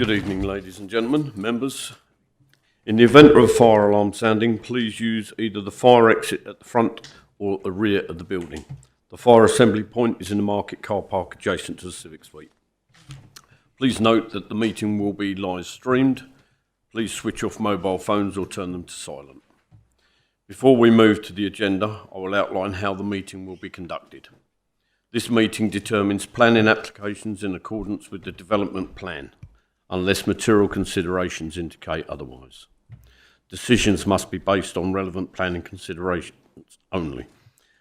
Good evening, ladies and gentlemen, members. In the event of a fire alarm sounding, please use either the fire exit at the front or at the rear of the building. The fire assembly point is in the market car park adjacent to the Civic Suite. Please note that the meeting will be live streamed. Please switch off mobile phones or turn them to silent. Before we move to the agenda, I will outline how the meeting will be conducted. This meeting determines planning applications in accordance with the development plan, unless material considerations indicate otherwise. Decisions must be based on relevant planning considerations only.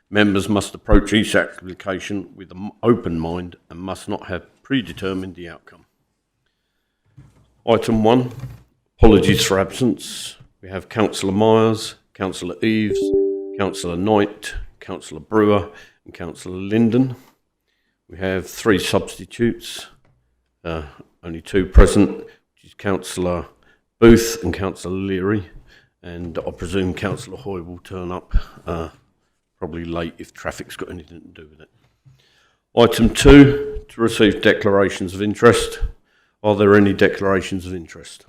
Members must approach each application with an open mind and must not have predetermined the outcome. Item 1, apologies for absence. We have Councillor Myers, Councillor Eves, Councillor Knight, Councillor Brewer and Councillor Linden. We have 3 substitutes, only 2 present, which is Councillor Booth and Councillor Leary, and I presume Councillor Hoy will turn up probably late if traffic's got anything to do with it. Item 2, to receive declarations of interest. Are there any declarations of interest?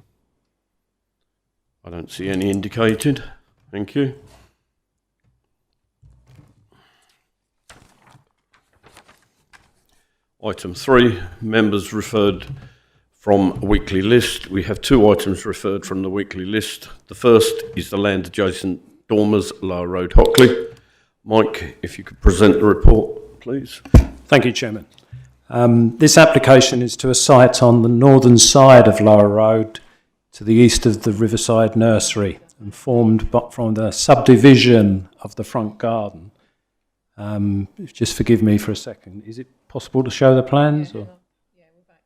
I don't see any indicated. Thank you. Item 3, members referred from a weekly list. We have 2 items referred from the weekly list. The first is the land adjacent Dormers, Lower Road, Hockley. Mike, if you could present the report, please. Thank you, Chairman. This application is to a site on the northern side of Lower Road to the east of the Riverside Nursery and formed from the subdivision of the front garden. Just forgive me for a second. Is it possible to show the plans? Or? Yeah, we're back.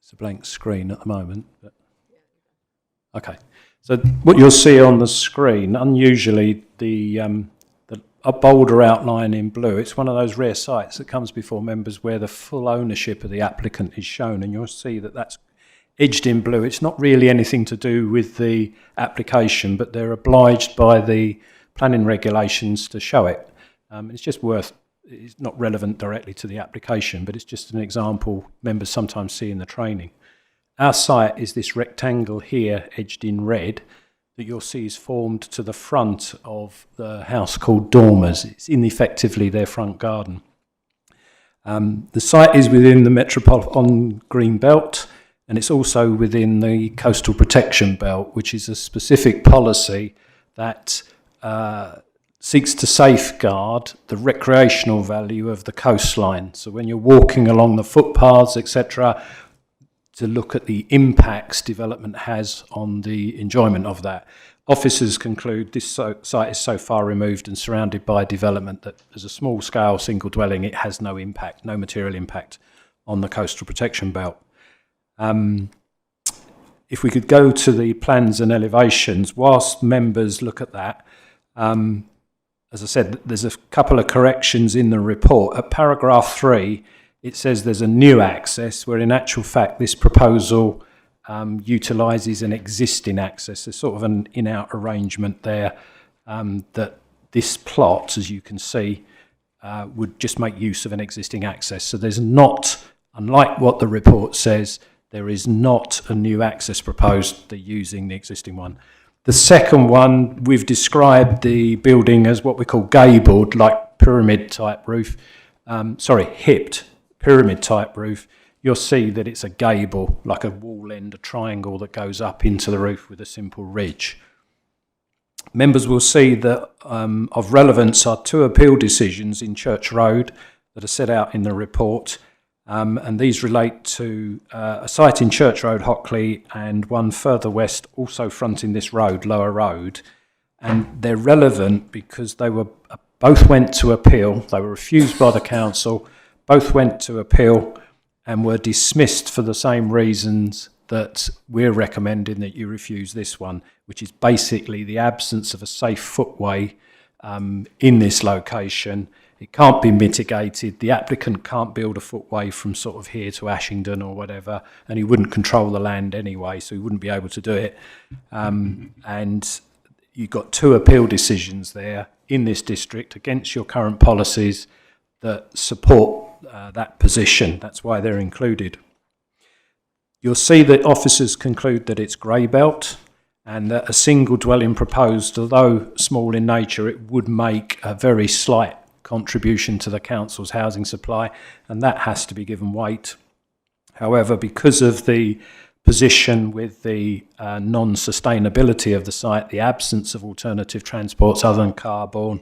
It's a blank screen at the moment. But okay. So what you'll see on the screen, unusually a bolder outline in blue, it's one of those rare sites that comes before members where the full ownership of the applicant is shown, and you'll see that that's edged in blue. It's not really anything to do with the application, but they're obliged by the planning regulations to show it. It's not relevant directly to the application, but it's just an example members sometimes see in the training. Our site is this rectangle here, edged in red, that you'll see is formed to the front of the house called Dormers. It's effectively their front garden. The site is within the Metropolitan Green Belt, and it's also within the Coastal Protection Belt, which is a specific policy that seeks to safeguard the recreational value of the coastline. So when you're walking along the footpaths, etc., to look at the impacts development has on the enjoyment of that. Officers conclude this site is so far removed and surrounded by development that as a small scale single dwelling it has no impact, no material impact on the coastal protection belt. If we could go to the plans and elevations, whilst members look at that, as I said, there's a couple of corrections in the report. At paragraph 3, it says there's a new access, where in actual fact this proposal utilises an existing access. There's sort of an in-out arrangement there that this plot, as you can see, would just make use of an existing access. So there's not, unlike what the report says, there is not a new access proposed. They're using the existing one. The second one, we've described the building as what we call gabled, like pyramid type roof. Hipped. Pyramid type roof. You'll see that it's a gable, like a wall end, a triangle that goes up into the roof with a simple ridge. Members will see that of relevance are 2 appeal decisions in Church Road that are set out in the report, and these relate to a site in Church Road, Hockley, and one further west, also fronting this road, Lower Road, and they're relevant because they were both went to appeal. They were refused by the council. Both went to appeal and were dismissed for the same reasons that we're recommending that you refuse this one, which is basically the absence of a safe footway in this location. It can't be mitigated. The applicant can't build a footway from sort of here to Ashington or whatever, and he wouldn't control the land anyway, so he wouldn't be able to do it. And you've got 2 appeal decisions there in this district against your current policies that support that position. That's why they're included. You'll see that officers conclude that it's grey belt and that a single dwelling proposed, although small in nature, it would make a very slight contribution to the council's housing supply, and that has to be given weight. However, because of the position with the non-sustainability of the site, the absence of alternative transports other than car-borne,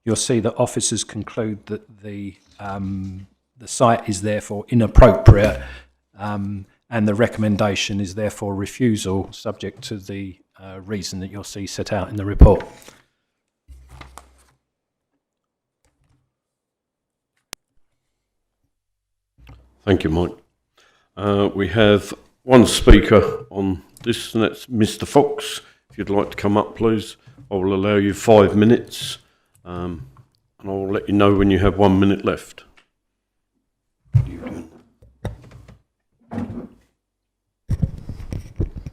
you'll see that officers conclude that the site is therefore inappropriate, and the recommendation is therefore refusal, subject to the reason that you'll see set out in the report. Thank you, Mike. We have one speaker on this, and that's Mr. Fox. If you'd like to come up, please. I will allow you 5 minutes, and I will let you know when you have 1 minute left.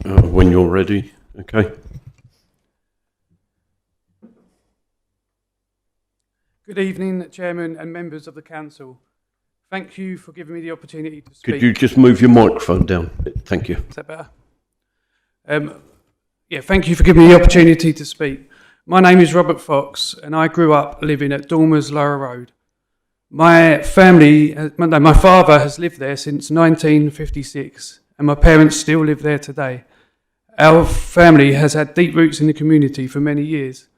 When you're ready, okay. Good evening, Chairman and members of the Council. Thank you for giving me the opportunity to speak. Could you just move your microphone down? Thank you. Is that better? Thank you for giving me the opportunity to speak. My name is Robert Fox, and I grew up living at Dormers Lower Road. My father has lived there since 1956, and my parents still live there today. Our family has had deep roots in the community for many years.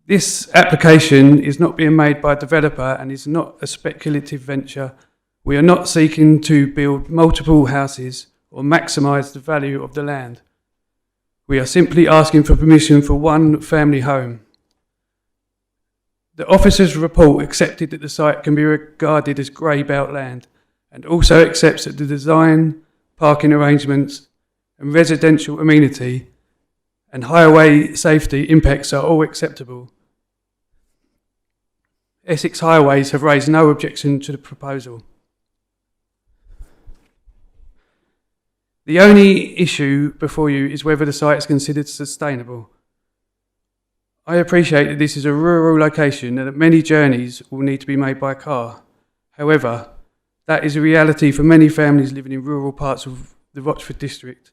This application is not being made by a developer and is not a speculative venture. We are not seeking to build multiple houses or maximise the value of the land. We are simply asking for permission for one family home. The officer's report accepted that the site can be regarded as grey belt land and also accepts that the design, parking arrangements and residential amenity and highway safety impacts are all acceptable. Essex Highways have raised no objection to the proposal. The only issue before you is whether the site is considered sustainable. I appreciate that this is a rural location and that many journeys will need to be made by car. However, that is a reality for many families living in rural parts of the Rochford district.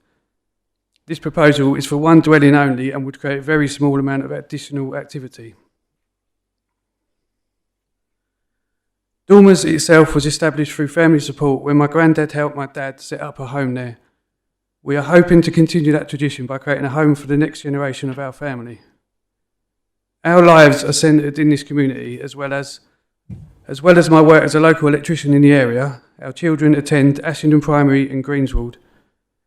This proposal is for one dwelling only and would create a very small amount of additional activity. Dormers itself was established through family support when my granddad helped my dad set up a home there. We are hoping to continue that tradition by creating a home for the next generation of our family. Our lives are centred in this community, as well as my work as a local electrician in the area. Our children attend Ashington Primary and Greenswald.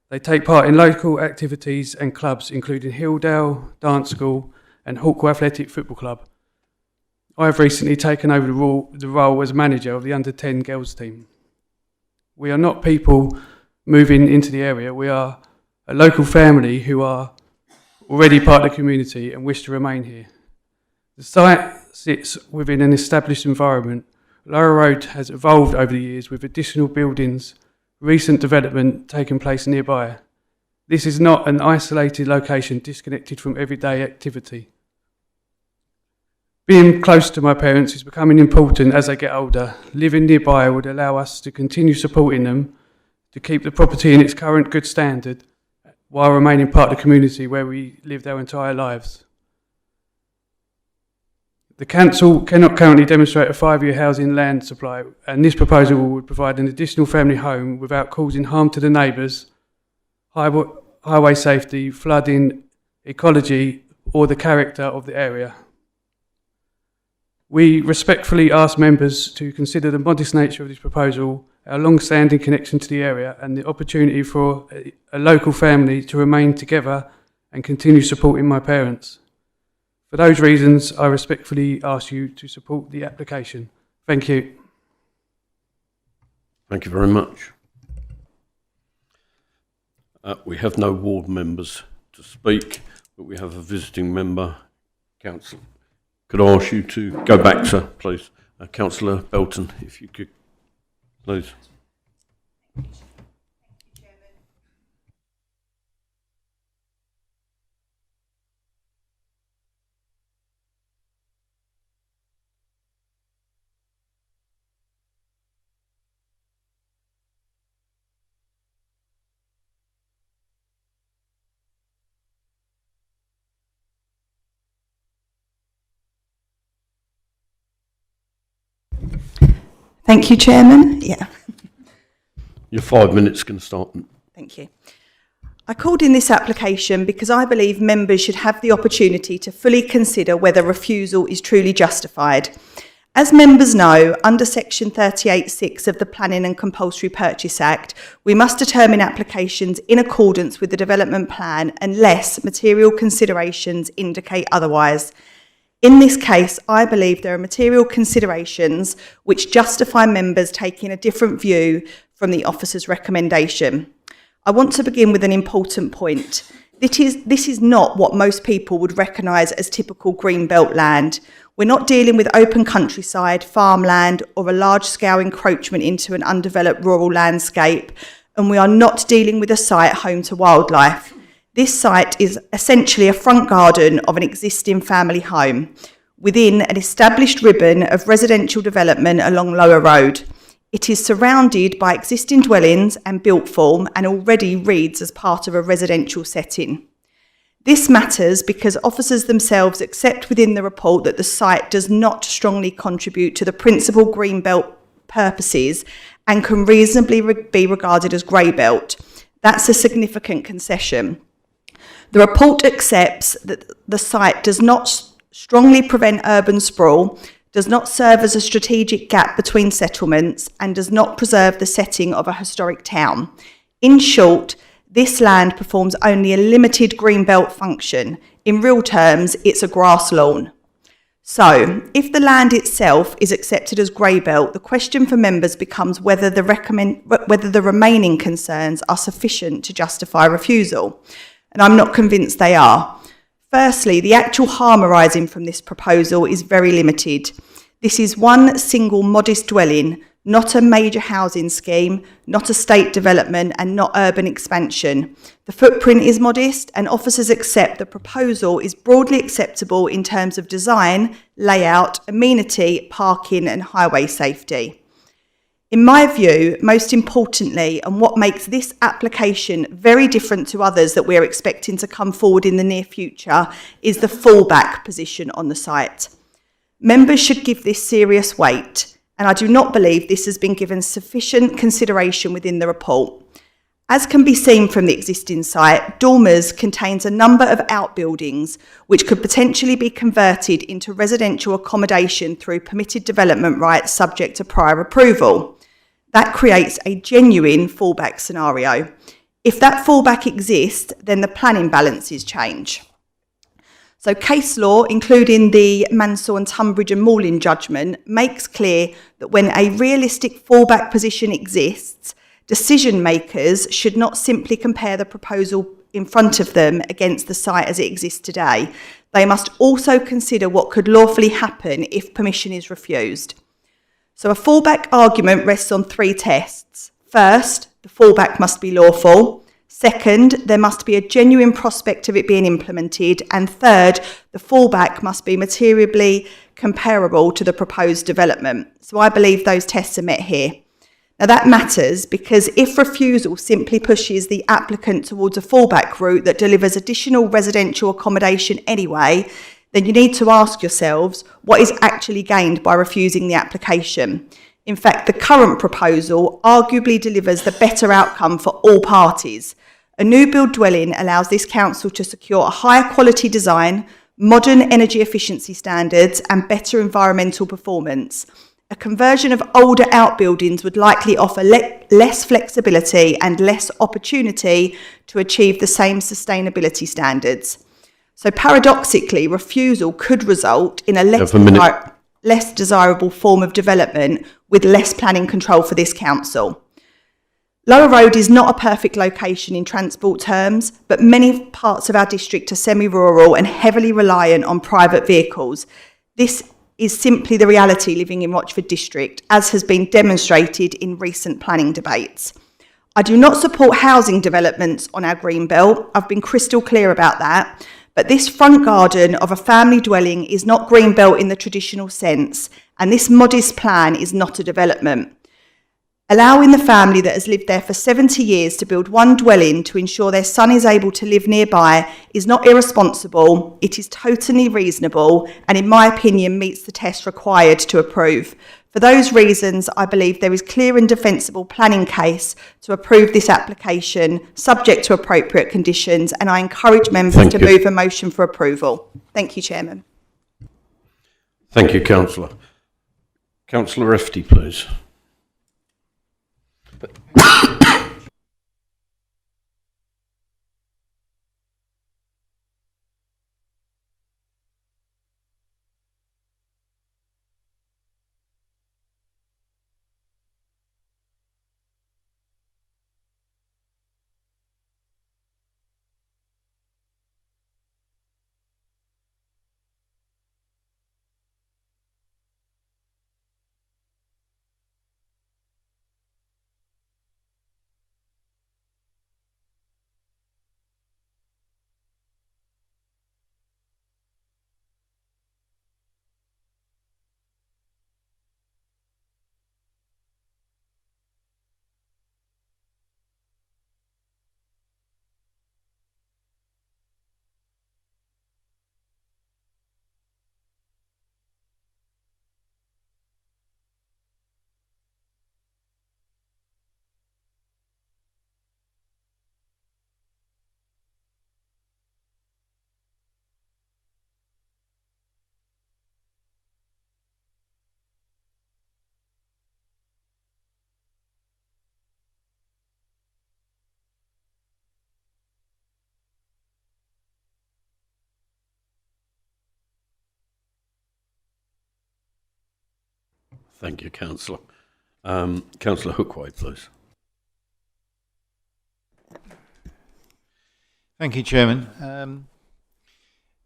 They take part in local activities and clubs, including Hilldale Dance School and Hawkwell Athletic Football Club. I have recently taken over the role as manager of the under-10 girls team. We are not people moving into the area. We are a local family who are already part of the community and wish to remain here. The site sits within an established environment. Lower Road has evolved over the years with additional buildings, recent development taking place nearby. This is not an isolated location disconnected from everyday activity. Being close to my parents is becoming important as they get older. Living nearby would allow us to continue supporting them, to keep the property in its current good standard, while remaining part of the community where we lived our entire lives. The council cannot currently demonstrate a 5-year housing land supply, and this proposal would provide an additional family home without causing harm to the neighbours, highway safety, flooding, ecology, or the character of the area. We respectfully ask members to consider the modest nature of this proposal, our long-standing connection to the area, and the opportunity for a local family to remain together and continue supporting my parents. For those reasons, I respectfully ask you to support the application. Thank you. Thank you very much. We have no ward members to speak, but we have a visiting member, Councillor. Could I ask you to go back, sir, please? Councillor Belton, if you could, please. Thank you, Chairman. Yeah, Your 5 minutes going to start. thank you. I called in this application because I believe members should have the opportunity to fully consider whether refusal is truly justified. As members know, under Section 38(6) of the Planning and Compulsory Purchase Act, we must determine applications in accordance with the development plan unless material considerations indicate otherwise. In this case, I believe there are material considerations which justify members taking a different view from the officer's recommendation. I want to begin with an important point. This is not what most people would recognise as typical greenbelt land. We're not dealing with open countryside, farmland, or a large-scale encroachment into an undeveloped rural landscape, and we are not dealing with a site home to wildlife. This site is essentially a front garden of an existing family home within an established ribbon of residential development along Lower Road. It is surrounded by existing dwellings and built form and already reads as part of a residential setting. This matters because officers themselves accept within the report that the site does not strongly contribute to the principal greenbelt purposes and can reasonably be regarded as grey belt. That's a significant concession. The report accepts that the site does not strongly prevent urban sprawl, does not serve as a strategic gap between settlements, and does not preserve the setting of a historic town. In short, this land performs only a limited greenbelt function. In real terms, it's a grass lawn. So, if the land itself is accepted as grey belt, the question for members becomes whether the remaining concerns are sufficient to justify refusal. And I'm not convinced they are. Firstly, the actual harm arising from this proposal is very limited. This is one single modest dwelling, not a major housing scheme, not estate development, and not urban expansion. The footprint is modest, and officers accept the proposal is broadly acceptable in terms of design, layout, amenity, parking, and highway safety. In my view, most importantly, and what makes this application very different to others that we're expecting to come forward in the near future, is the fallback position on the site. Members should give this serious weight, and I do not believe this has been given sufficient consideration within the report. As can be seen from the existing site, Dormers contains a number of outbuildings which could potentially be converted into residential accommodation through permitted development rights subject to prior approval. That creates a genuine fallback scenario. If that fallback exists, then the planning balances change. So case law, including the Mansell and Tunbridge and Malling judgment, makes clear that when a realistic fallback position exists, decision makers should not simply compare the proposal in front of them against the site as it exists today. They must also consider what could lawfully happen if permission is refused. So a fallback argument rests on three tests. First, the fallback must be lawful. Second, there must be a genuine prospect of it being implemented. And third, the fallback must be materially comparable to the proposed development. So I believe those tests are met here. Now that matters because if refusal simply pushes the applicant towards a fallback route that delivers additional residential accommodation anyway, then you need to ask yourselves what is actually gained by refusing the application. In fact, the current proposal arguably delivers the better outcome for all parties. A new build dwelling allows this council to secure a higher quality design, modern energy efficiency standards, and better environmental performance. A conversion of older outbuildings would likely offer less flexibility and less opportunity to achieve the same sustainability standards. So paradoxically, refusal could result in a less desirable form of development with less planning control for this council. Lower Road is not a perfect location in transport terms, but many parts of our district are semi-rural and heavily reliant on private vehicles. This is simply the reality living in Rochford District, as has been demonstrated in recent planning debates. I do not support housing developments on our green belt. I've been crystal clear about that. But this front garden of a family dwelling is not green belt in the traditional sense, and this modest plan is not a development. Allowing the family that has lived there for 70 years to build one dwelling to ensure their son is able to live nearby is not irresponsible, it is totally reasonable, and in my opinion meets the test required to approve. For those reasons, I believe there is clear and defensible planning case to approve this application, subject to appropriate conditions, and I encourage members Thank to you. move a motion for approval. Thank you, Chairman. Thank you, Councillor. Councillor Efti, please. Thank you, Councillor. Councillor Hookway, please. Thank you, Chairman.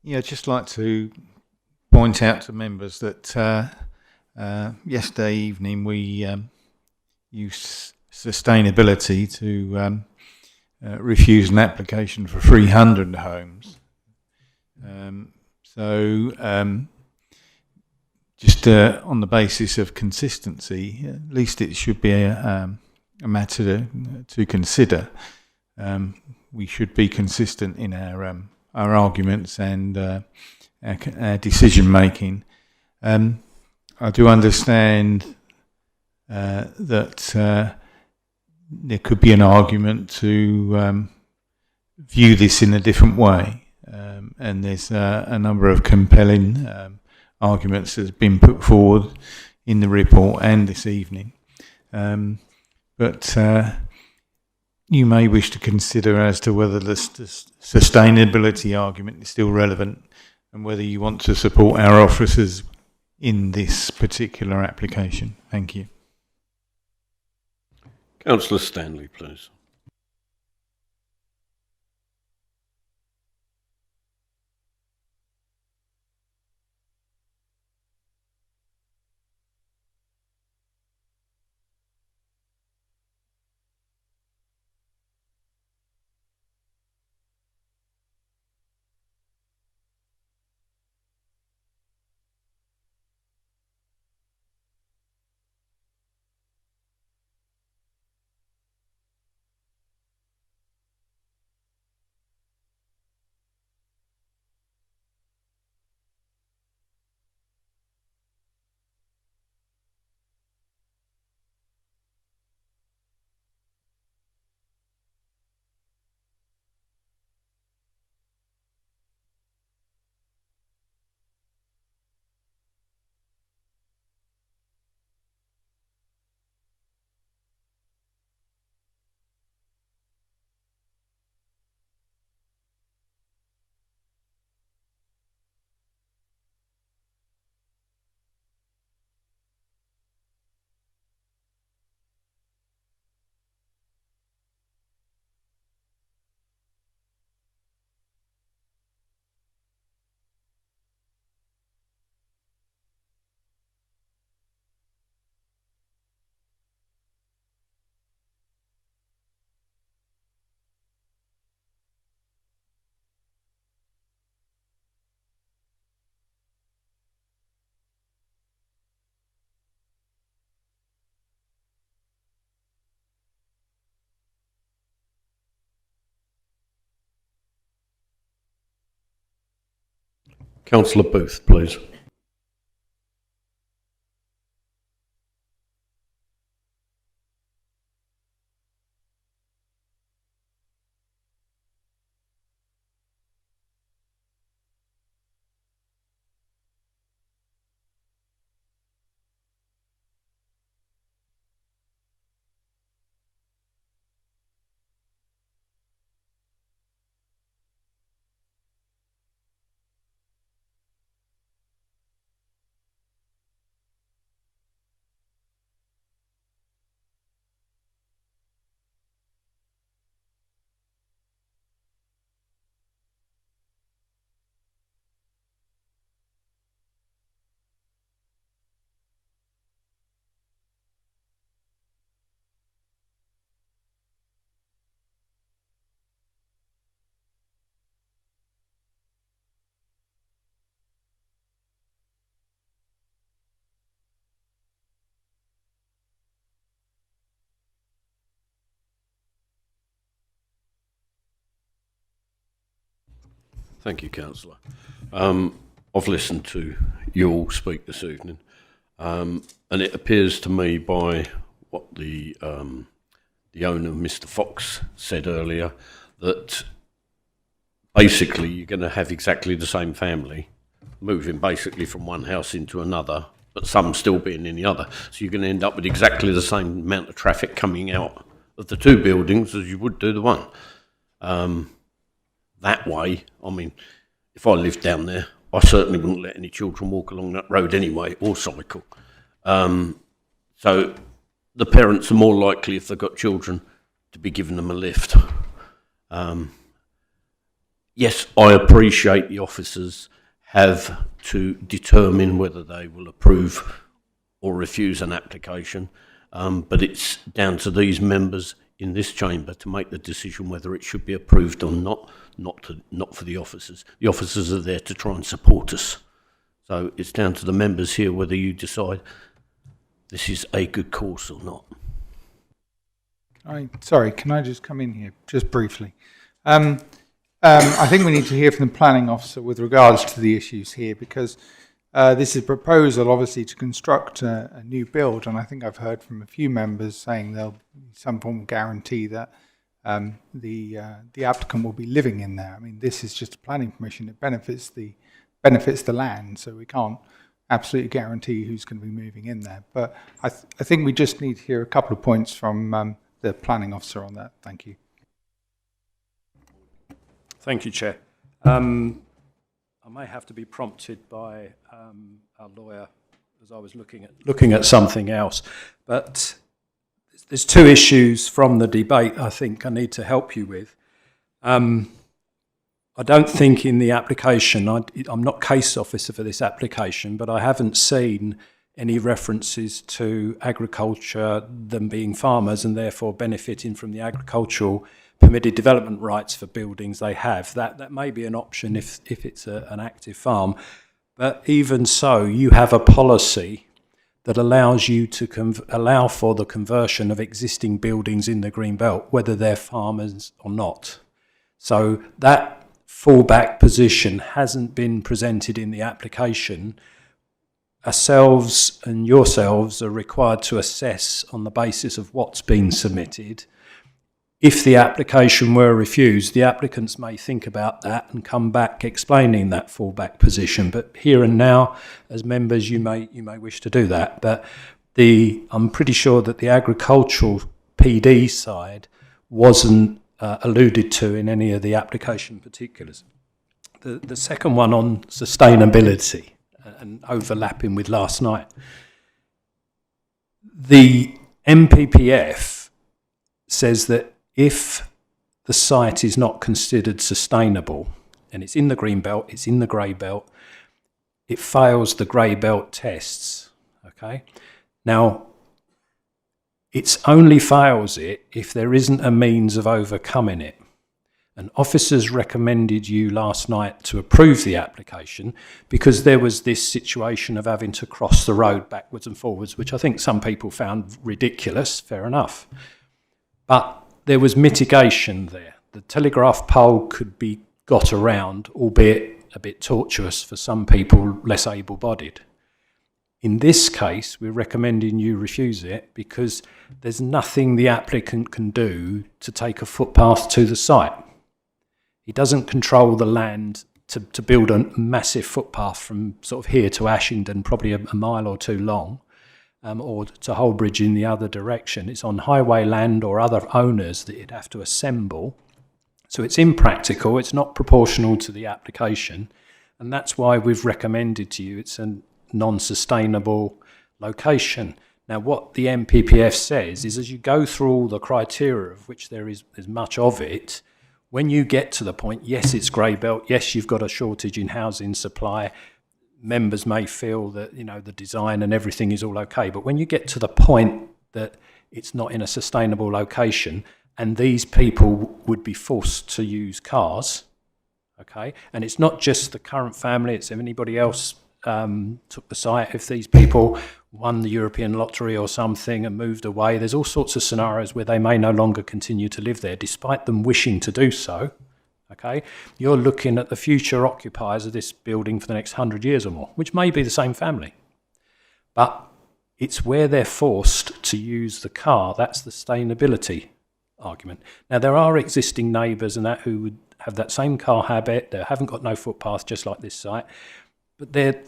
I'd just like to point out to members that yesterday evening we used sustainability to refuse an application for 300 homes. Just on the basis of consistency, at least it should be a matter to consider. We should be consistent in our arguments and our decision making. I do understand that there could be an argument to view this in a different way, and there's a number of compelling arguments that have been put forward in the report and this evening. But you may wish to consider as to whether the sustainability argument is still relevant and whether you want to support our officers in this particular application. Thank you. Councillor Stanley, please. Councillor Booth, please. Thank you, councillor. I've listened to you all speak this evening, and it appears to me by what the owner, Mr. Fox, said earlier, that basically you're going to have exactly the same family moving basically from one house into another, but some still being in the other. So you're going to end up with exactly the same amount of traffic coming out of the two buildings as you would do the one. That way, I mean, if I lived down there, I certainly wouldn't let any children walk along that road anyway, or cycle. So the parents are more likely, if they've got children, to be giving them a lift. Yes, I appreciate the officers have to determine whether they will approve or refuse an application, but it's down to these members in this chamber to make the decision whether it should be approved or not for the officers. The officers are there to try and support us. So it's down to the members here whether you decide this is a good course or not. Sorry, can I just come in here just briefly? I think we need to hear from the planning officer with regards to the issues here, because this is a proposal, obviously, to construct a new build, and I think I've heard from a few members saying there'll be some form of guarantee that the applicant will be living in there. I mean, this is just a planning permission. It benefits the land, so we can't absolutely guarantee who's going to be moving in there. But I think we just need to hear a couple of points from the planning officer on that. Thank you. Thank you, Chair. I may have to be prompted by our lawyer as I was looking at something else. But there's two issues from the debate I think I need to help you with. I don't think in the application, I'm not case officer for this application, but I haven't seen any references to agriculture, them being farmers and therefore benefiting from the agricultural permitted development rights for buildings they have. That may be an option if it's an active farm. But even so, you have a policy that allows you to allow for the conversion of existing buildings in the green belt, whether they're farmers or not. So that fallback position hasn't been presented in the application. Ourselves and yourselves are required to assess on the basis of what's been submitted. If the application were refused, the applicants may think about that and come back explaining that fallback position. But here and now, as members, you may wish to do that. But I'm pretty sure that the agricultural PD side wasn't alluded to in any of the application particulars. The second one on sustainability and overlapping with last night. The MPPF says that if the site is not considered sustainable, and it's in the green belt, it's in the grey belt, it fails the grey belt tests, okay? Now, it only fails it if there isn't a means of overcoming it. And officers recommended you last night to approve the application because there was this situation of having to cross the road backwards and forwards, which I think some people found ridiculous, fair enough. But there was mitigation there. The telegraph pole could be got around, albeit a bit tortuous for some people less able-bodied. In this case, we're recommending you refuse it because there's nothing the applicant can do to take a footpath to the site. He doesn't control the land to build a massive footpath from sort of here to Ashington, probably a mile or two long, or to Holbridge in the other direction. It's on highway land or other owners that you'd have to assemble. So it's impractical, it's not proportional to the application, and that's why we've recommended to you it's a non-sustainable location. Now, what the MPPF says is as you go through all the criteria, of which there's much of it, when you get to the point, yes, it's grey belt, yes, you've got a shortage in housing supply, members may feel that, you know, the design and everything is all okay. But when you get to the point that it's not in a sustainable location and these people would be forced to use cars, okay, and it's not just the current family, it's if anybody else took the site, if these people won the European lottery or something and moved away, there's all sorts of scenarios where they may no longer continue to live there despite them wishing to do so, Okay, you're looking at the future occupiers of this building for the next 100 years or more, which may be the same family. But it's where they're forced to use the car. That's the sustainability argument. Now, there are existing neighbours and that who would have that same car habit. They haven't got no footpath, just like this site. But they're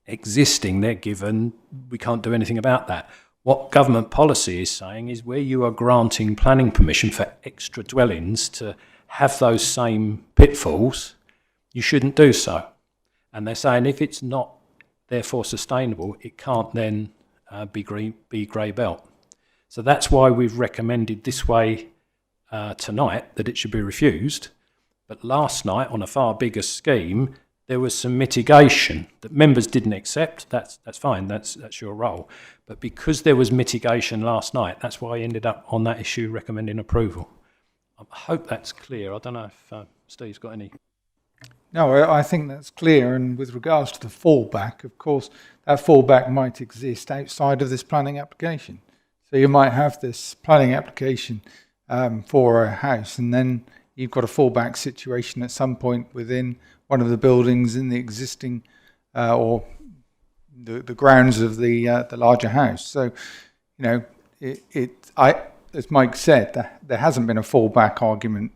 existing, they're given. We can't do anything about that. What government policy is saying is where you are granting planning permission for extra dwellings to have those same pitfalls, you shouldn't do so. And they're saying if it's not therefore sustainable, it can't then be grey belt. So that's why we've recommended this way tonight, that it should be refused. But last night, on a far bigger scheme, there was some mitigation that members didn't accept. That's fine, that's your role. But because there was mitigation last night, that's why I ended up on that issue recommending approval. I hope that's clear. I don't know if Steve's got any. No, I think that's clear. And with regards to the fallback, of course, that fallback might exist outside of this planning application. So you might have this planning application for a house, and then you've got a fallback situation at some point within one of the buildings in the existing or the grounds of the larger house. So, you know, as Mike said, there hasn't been a fallback argument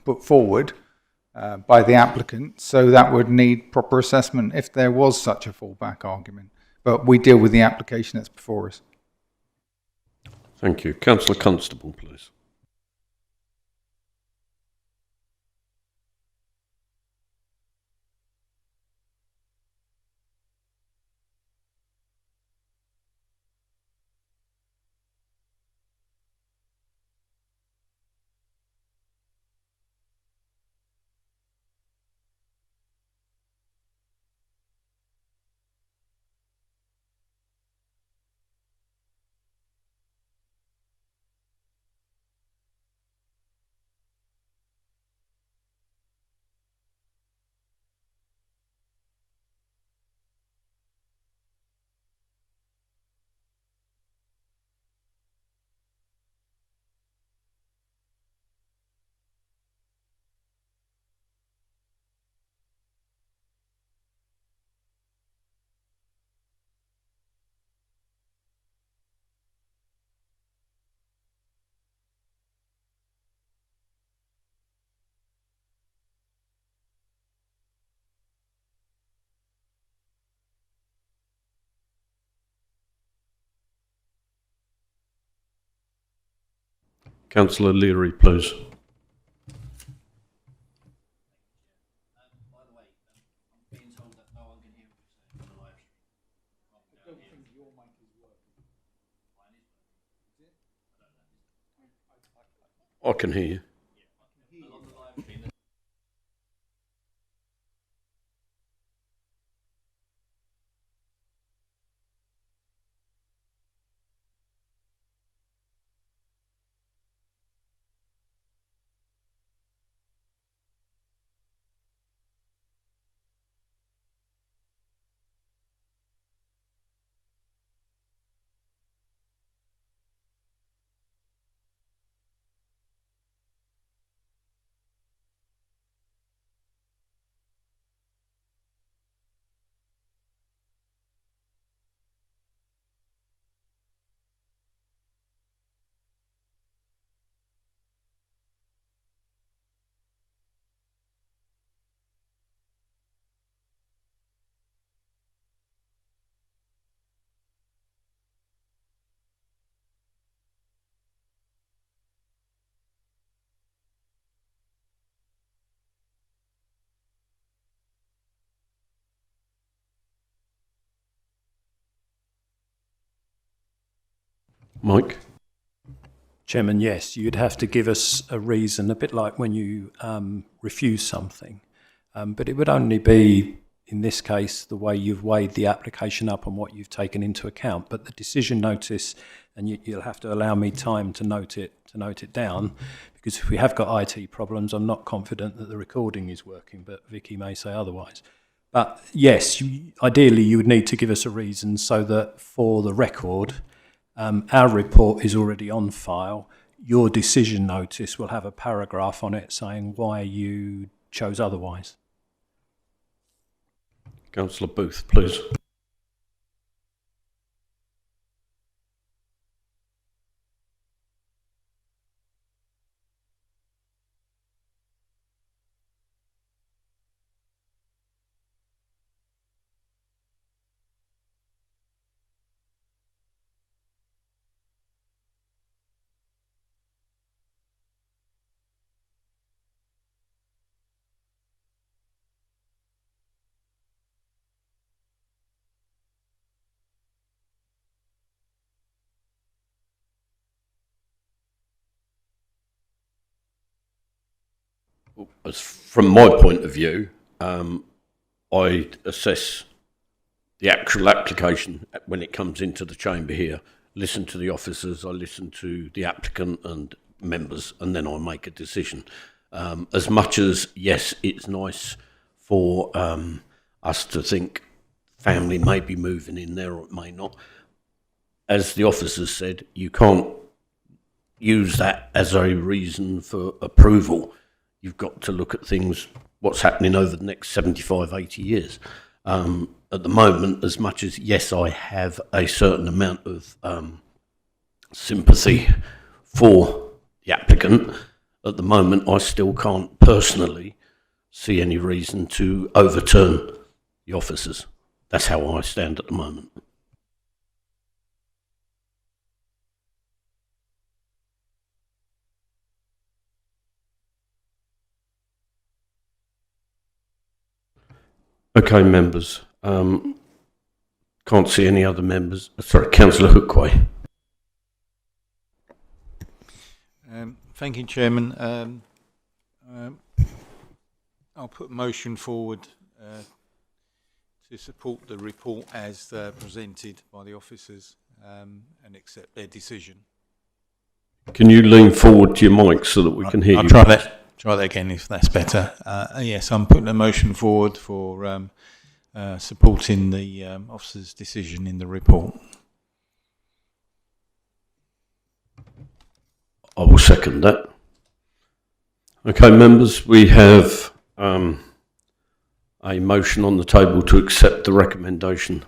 put forward by the applicant, so that would need proper assessment if there was such a fallback argument. But we deal with the application that's before us. Thank you. Councillor Constable, please. Councillor Leary, please. I can hear you. Mike? Chairman, yes, you'd have to give us a reason, a bit like when you refuse something. But it would only be, in this case, the way you've weighed the application up and what you've taken into account. But the decision notice, and you'll have to allow me time to note it down, because if we have got IT problems, I'm not confident that the recording is working, but Vicky may say otherwise. But yes, ideally you would need to give us a reason so that for the record, our report is already on file. your decision notice will have a paragraph on it saying why you chose otherwise. Councillor Booth, please. As from my point of view, I assess the actual application when it comes into the chamber here, listen to the officers, I listen to the applicant and members, and then I make a decision. As much as, yes, it's nice for us to think family may be moving in there or it may not, as the officers said, you can't use that as a reason for approval. You've got to look at things, what's happening over the next 75, 80 years. At the moment, as much as, yes, I have a certain amount of sympathy for the applicant, at the moment I still can't personally see any reason to overturn the officers. That's how I stand at the moment. Okay, members. Can't see any other members. Sorry, Councillor Hookway. Thank you, Chairman. I'll put a motion forward to support the report as presented by the officers and accept their decision. Can you lean forward to your mic so that we can hear I'll you? Try that again if that's better. Yes, I'm putting a motion forward for supporting the officer's decision in the report. I will second that. Okay, members, we have a motion on the table to accept the recommendation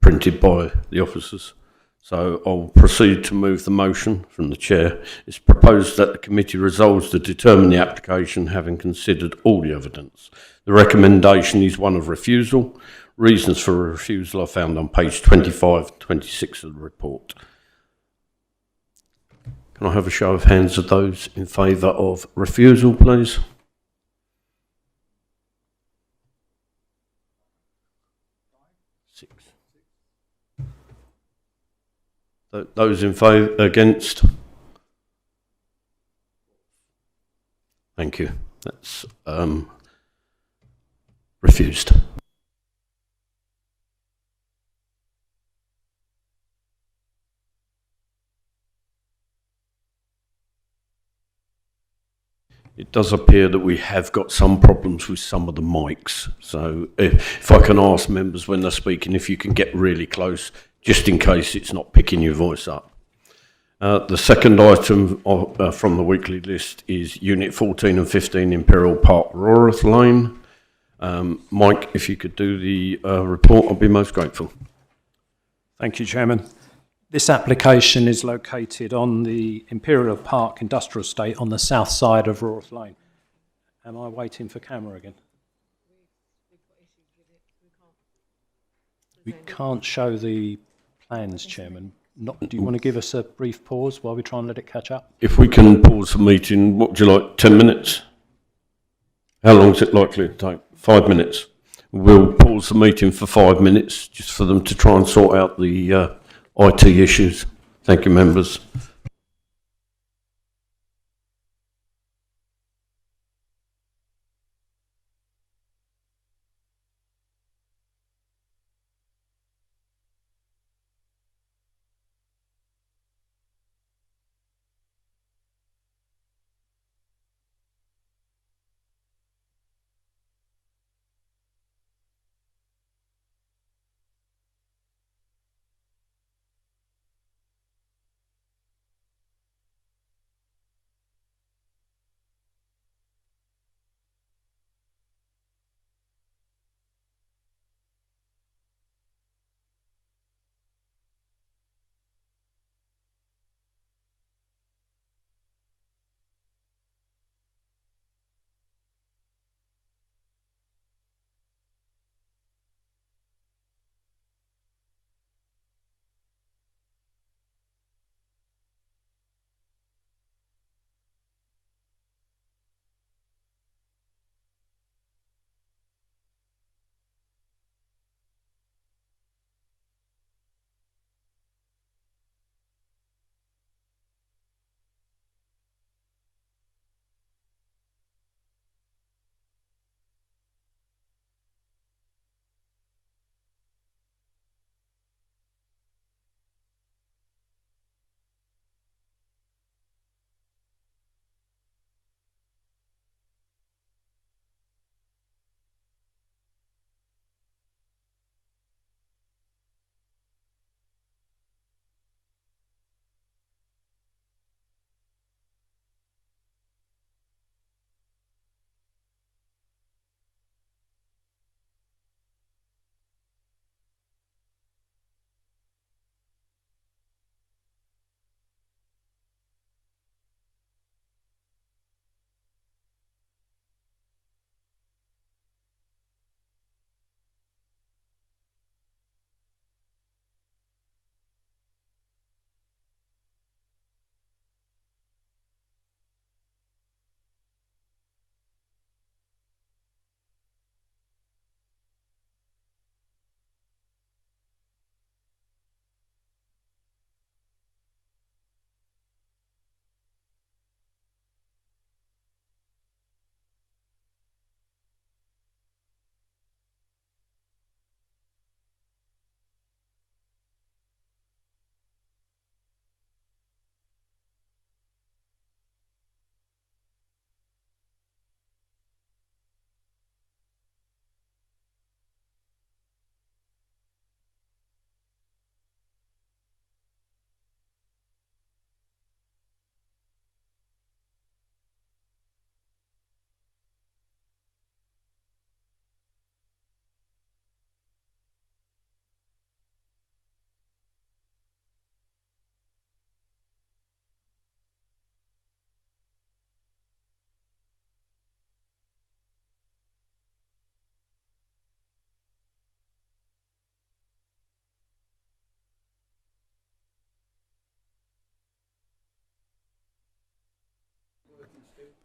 printed by the officers. So I'll proceed to move the motion from the chair. It's proposed that the committee resolves to determine the application having considered all the evidence. The recommendation is one of refusal. Reasons for refusal are found on page 25, 26 of the report. Can I have a show of hands of those in favour of refusal, please? Those in favour, against? Thank you. That's refused. It does appear that we have got some problems with some of the mics. So if I can ask members when they're speaking, if you can get really close, just in case it's not picking your voice up. The second item from the weekly list is Unit 14 and 15 Imperial Park, Rorath Lane. Mike, if you could do the report, I'd be most grateful. Thank you, Chairman. This application is located on the Imperial Park Industrial Estate on the south side of Rorath Lane. Am I waiting for camera again? We can't show the plans, Chairman. Do you want to give us a brief pause while we try and let it catch up? If we can pause the meeting, what would you like, 10 minutes? How long is it likely to take? 5 minutes. We'll pause the meeting for 5 minutes just for them to try and sort out the IT issues. Thank you, members.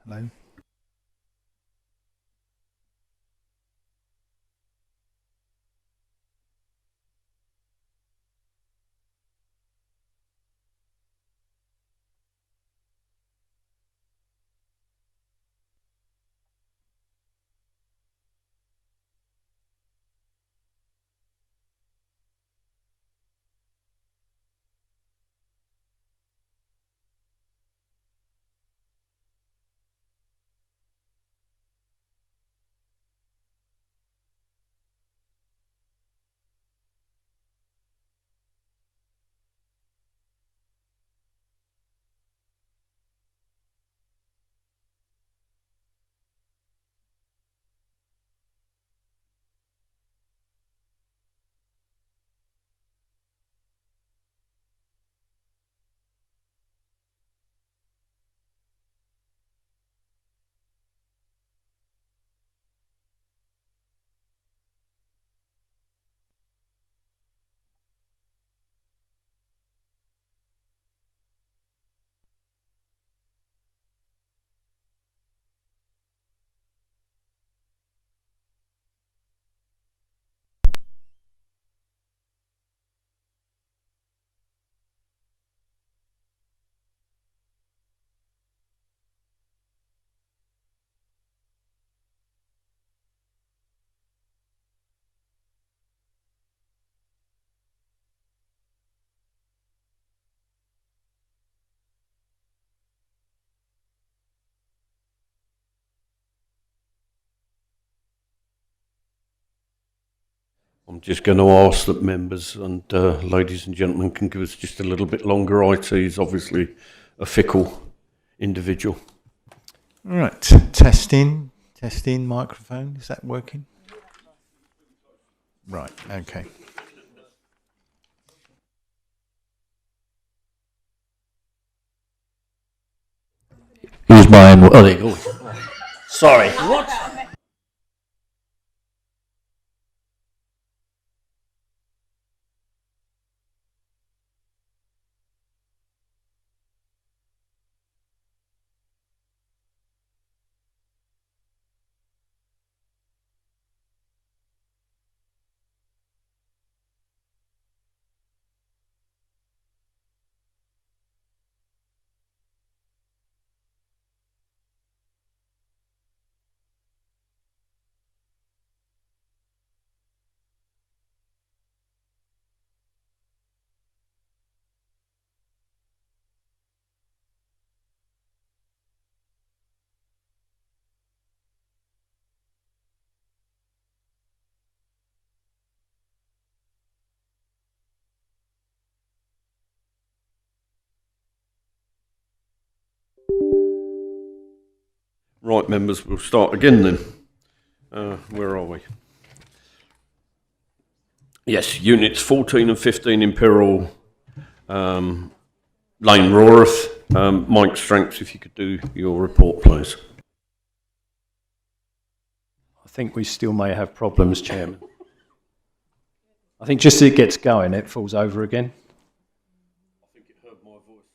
Hello. I'm just going to ask that members and ladies and gentlemen can give us just a little bit longer. IT is obviously a fickle individual. Right, testing, microphone, is that working? Right, okay. Who's mine? Oh, there you go. Sorry. Right, members, we'll start again then. Where are we? Yes, units 14 and 15 Imperial Lane, Rorath. Mike Strengths, if you could do your report, please. I think we still may have problems, Chairman. I think just as it gets going, it falls over again. I think it heard my voice.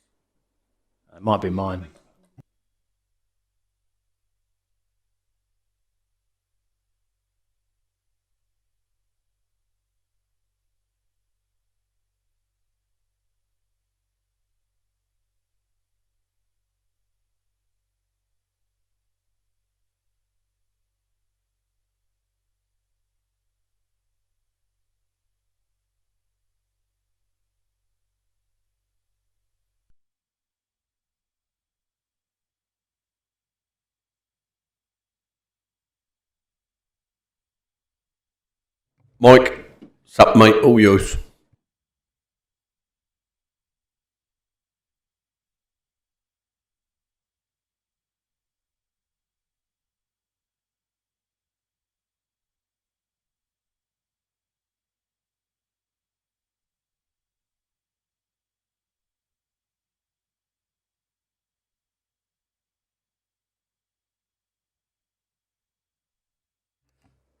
It might be mine. Mike, sup mate, all yours.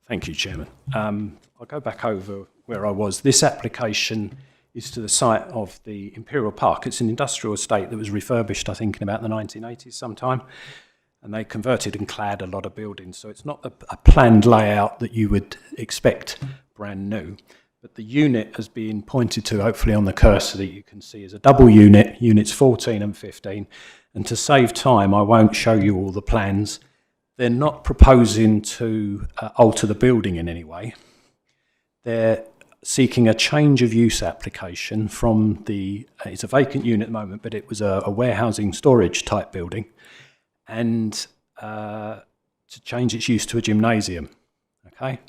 Thank you, Chairman. I'll go back over where I was. This application is to the site of the Imperial Park. It's an industrial estate that was refurbished, I think, in about the 1980s sometime. and they converted and clad a lot of buildings. So it's not a planned layout that you would expect brand new. But the unit has been pointed to, hopefully on the cursor that you can see, is a double unit, units 14 and 15. And to save time, I won't show you all the plans. They're not proposing to alter the building in any way. They're seeking a change of use application from it's a vacant unit at the moment, but it was a warehousing storage type building, and to change its use to a gymnasium. Okay.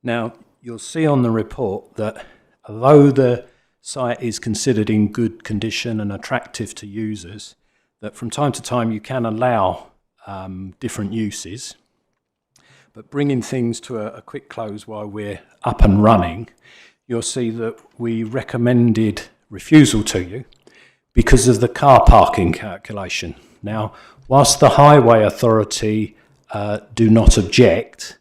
Now, you'll see on the report that although the site is considered in good condition and attractive to users, that from time to time you can allow different uses, but bringing things to a quick close while we're up and running, you'll see that we recommended refusal to you because of the car parking calculation. Now, whilst the Highway Authority do not object,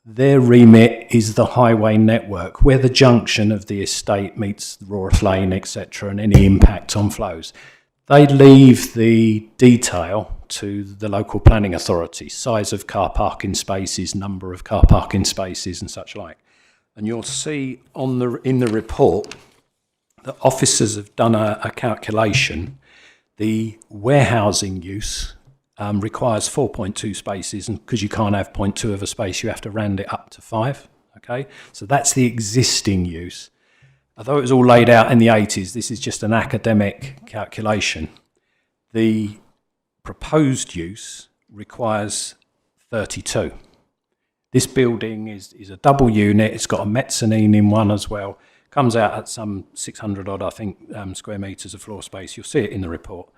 their remit is the highway network, where the junction of the estate meets Rorath Lane, etc., and any impact on flows. They leave the detail to the local planning authority, size of car parking spaces, number of car parking spaces and such like. And you'll see in the report that officers have done a calculation. The warehousing use requires 4.2 spaces, and because you can't have 0.2 of a space, you have to round it up to 5. Okay, so that's the existing use. Although it was all laid out in the 80s, this is just an academic calculation. The proposed use requires 32. This building is a double unit. It's got a mezzanine in one as well. Comes out at some 600 odd, I think, square metres of floor space. You'll see it in the report.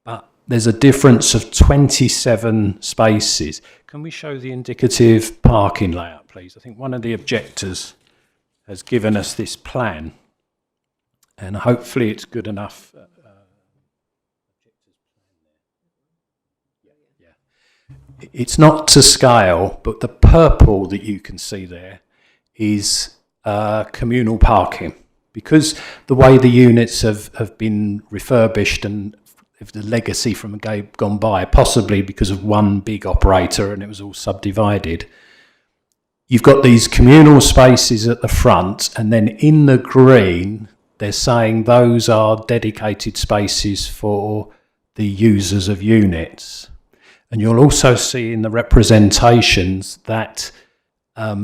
But there's a difference of 27 spaces. Can we show the indicative parking layout, please? I think one of the objectors has given us this plan, and hopefully it's good enough. It's not to scale, but the purple that you can see there is communal parking. Because the way the units have been refurbished and if the legacy from a gone by, possibly because of one big operator and it was all subdivided, you've got these communal spaces at the front, and then in the green, they're saying those are dedicated spaces for the users of units. And you'll also see in the representations that a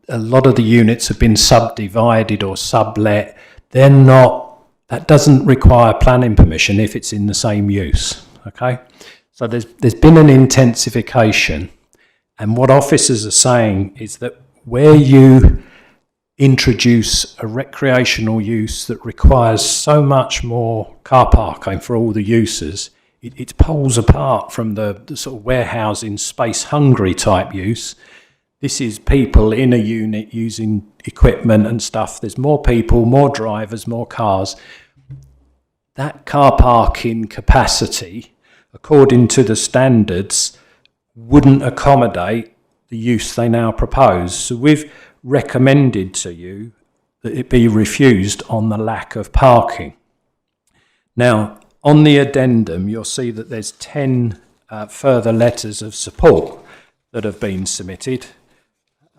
lot of the units have been subdivided or sublet. That doesn't require planning permission if it's in the same use, okay? So there's been an intensification, and what officers are saying is that where you introduce a recreational use that requires so much more car parking for all the users, it pulls apart from the sort of warehousing, space-hungry type use. This is people in a unit using equipment and stuff. There's more people, more drivers, more cars. That car parking capacity, according to the standards, wouldn't accommodate the use they now propose. So we've recommended to you that it be refused on the lack of parking. Now, on the addendum, you'll see that there's 10 further letters of support that have been submitted.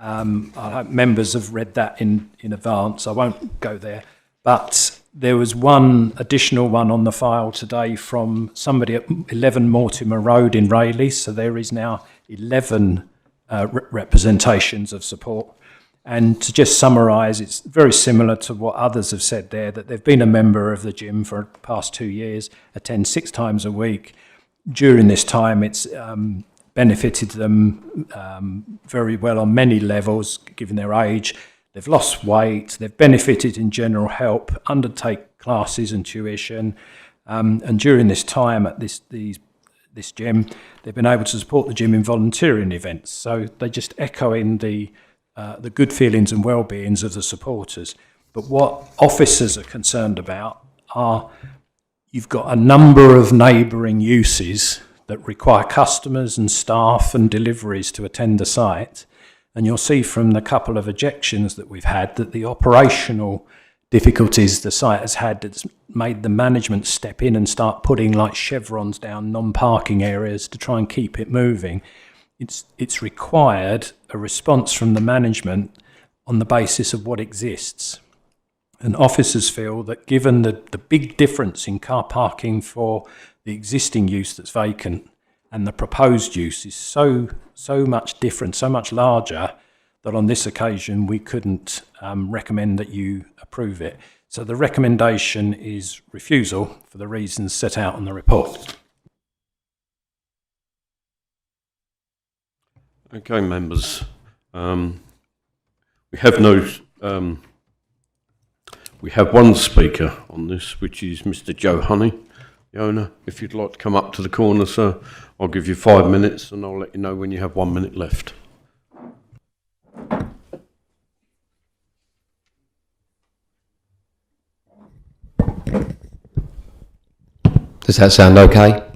I hope members have read that in advance. I won't go there. But there was one additional one on the file today from somebody at 11 Mortimer Road in Rayleigh. So there is now 11 representations of support. And to just summarise, it's very similar to what others have said there, that they've been a member of the gym for the past 2 years, attend 6 times a week. During this time, it's benefited them very well on many levels, given their age. They've lost weight, they've benefited in general help, undertake classes and tuition. And during this time at this gym, they've been able to support the gym in volunteering events. So they just echo in the good feelings and well-beings of the supporters. But what officers are concerned about are you've got a number of neighbouring uses that require customers and staff and deliveries to attend the site. And you'll see from the couple of ejections that we've had that the operational difficulties the site has had that's made the management step in and start putting like chevrons down non-parking areas to try and keep it moving. It's required a response from the management on the basis of what exists. And officers feel that given the big difference in car parking for the existing use that's vacant and the proposed use is so much different, so much larger, that on this occasion we couldn't recommend that you approve it. So the recommendation is refusal for the reasons set out in the report. Okay, members. We have no. We have one speaker on this, which is Mr. Joe Honey, the owner. If you'd like to come up to the corner, sir, I'll give you 5 minutes and I'll let you know when you have 1 minute left. Does that sound okay?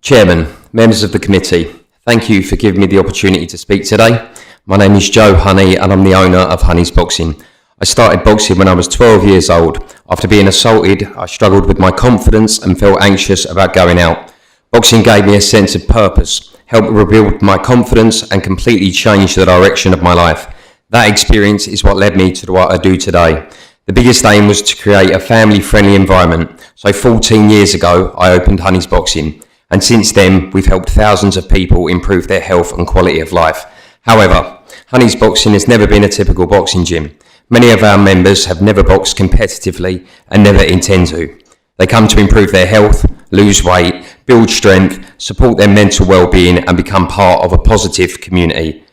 Chairman, members of the committee, thank you for giving me the opportunity to speak today. My name is Joe Honey and I'm the owner of Honey's Boxing. I started boxing when I was 12 years old. After being assaulted, I struggled with my confidence and felt anxious about going out. Boxing gave me a sense of purpose, helped rebuild my confidence and completely changed the direction of my life. That experience is what led me to what I do today. The biggest aim was to create a family-friendly environment. So 14 years ago, I opened Honey's Boxing. And since then, we've helped thousands of people improve their health and quality of life. However, Honey's Boxing has never been a typical boxing gym. Many of our members have never boxed competitively and never intend to. They come to improve their health, lose weight, build strength, support their mental well-being and become part of a positive community.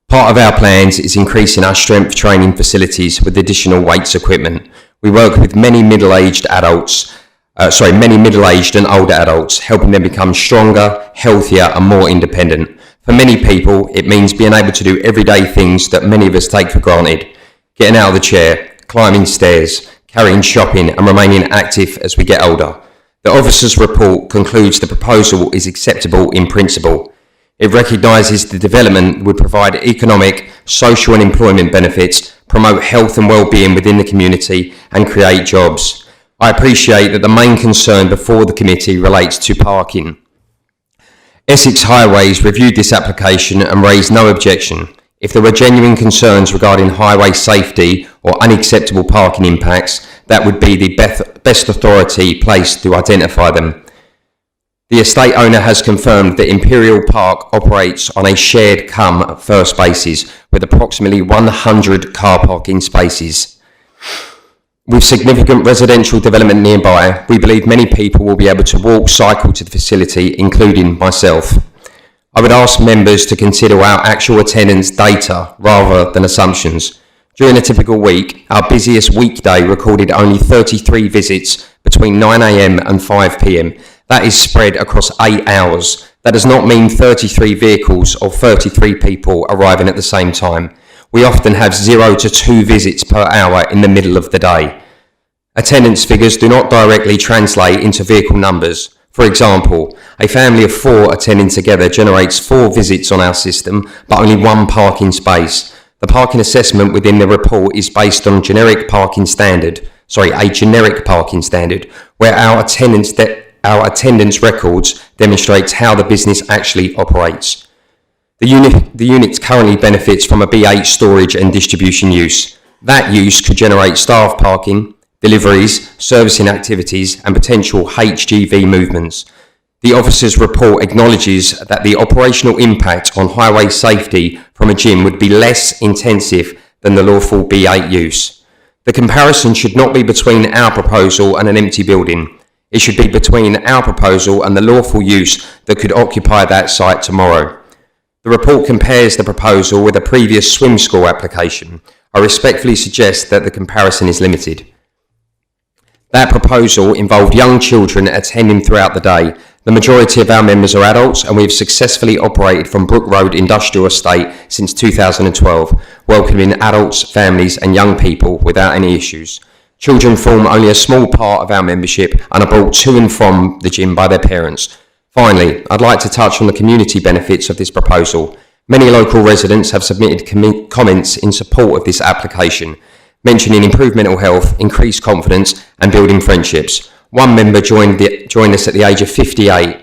Part of our plans is increasing our strength training facilities with additional weights equipment. We work with many middle-aged and older adults, helping them become stronger, healthier and more independent. For many people, it means being able to do everyday things that many of us take for granted. Getting out of the chair, climbing stairs, carrying shopping and remaining active as we get older. The officer's report concludes the proposal is acceptable in principle. It recognises the development would provide economic, social and employment benefits, promote health and well-being within the community and create jobs. I appreciate that the main concern before the committee relates to parking. Essex Highways reviewed this application and raised no objection. If there were genuine concerns regarding highway safety or unacceptable parking impacts, that would be the best authority placed to identify them. The estate owner has confirmed that Imperial Park operates on a shared first basis with approximately 100 car parking spaces. With significant residential development nearby, we believe many people will be able to walk, cycle to the facility, including myself. I would ask members to consider our actual attendance data rather than assumptions. During a typical week, our busiest weekday recorded only 33 visits between 9 a.m. and 5 p.m. That is spread across 8 hours. That does not mean 33 vehicles or 33 people arriving at the same time. We often have 0 to 2 visits per hour in the middle of the day. Attendance figures do not directly translate into vehicle numbers. For example, a family of 4 attending together generates 4 visits on our system, but only 1 parking space. The parking assessment within the report is based on a generic parking standard, where our attendance records demonstrates how the business actually operates. The unit currently benefits from a B8 storage and distribution use. That use could generate staff parking, deliveries, servicing activities and potential HGV movements. The officer's report acknowledges that the operational impact on highway safety from a gym would be less intensive than the lawful B8 use. The comparison should not be between our proposal and an empty building. It should be between our proposal and the lawful use that could occupy that site tomorrow. The report compares the proposal with a previous swim school application. I respectfully suggest that the comparison is limited. That proposal involved young children attending throughout the day. The majority of our members are adults and we have successfully operated from Brook Road Industrial Estate since 2012, welcoming adults, families and young people without any issues. Children form only a small part of our membership and are brought to and from the gym by their parents. Finally, I'd like to touch on the community benefits of this proposal. Many local residents have submitted comments in support of this application, mentioning improved mental health, increased confidence and building friendships. One member joined us at the age of 58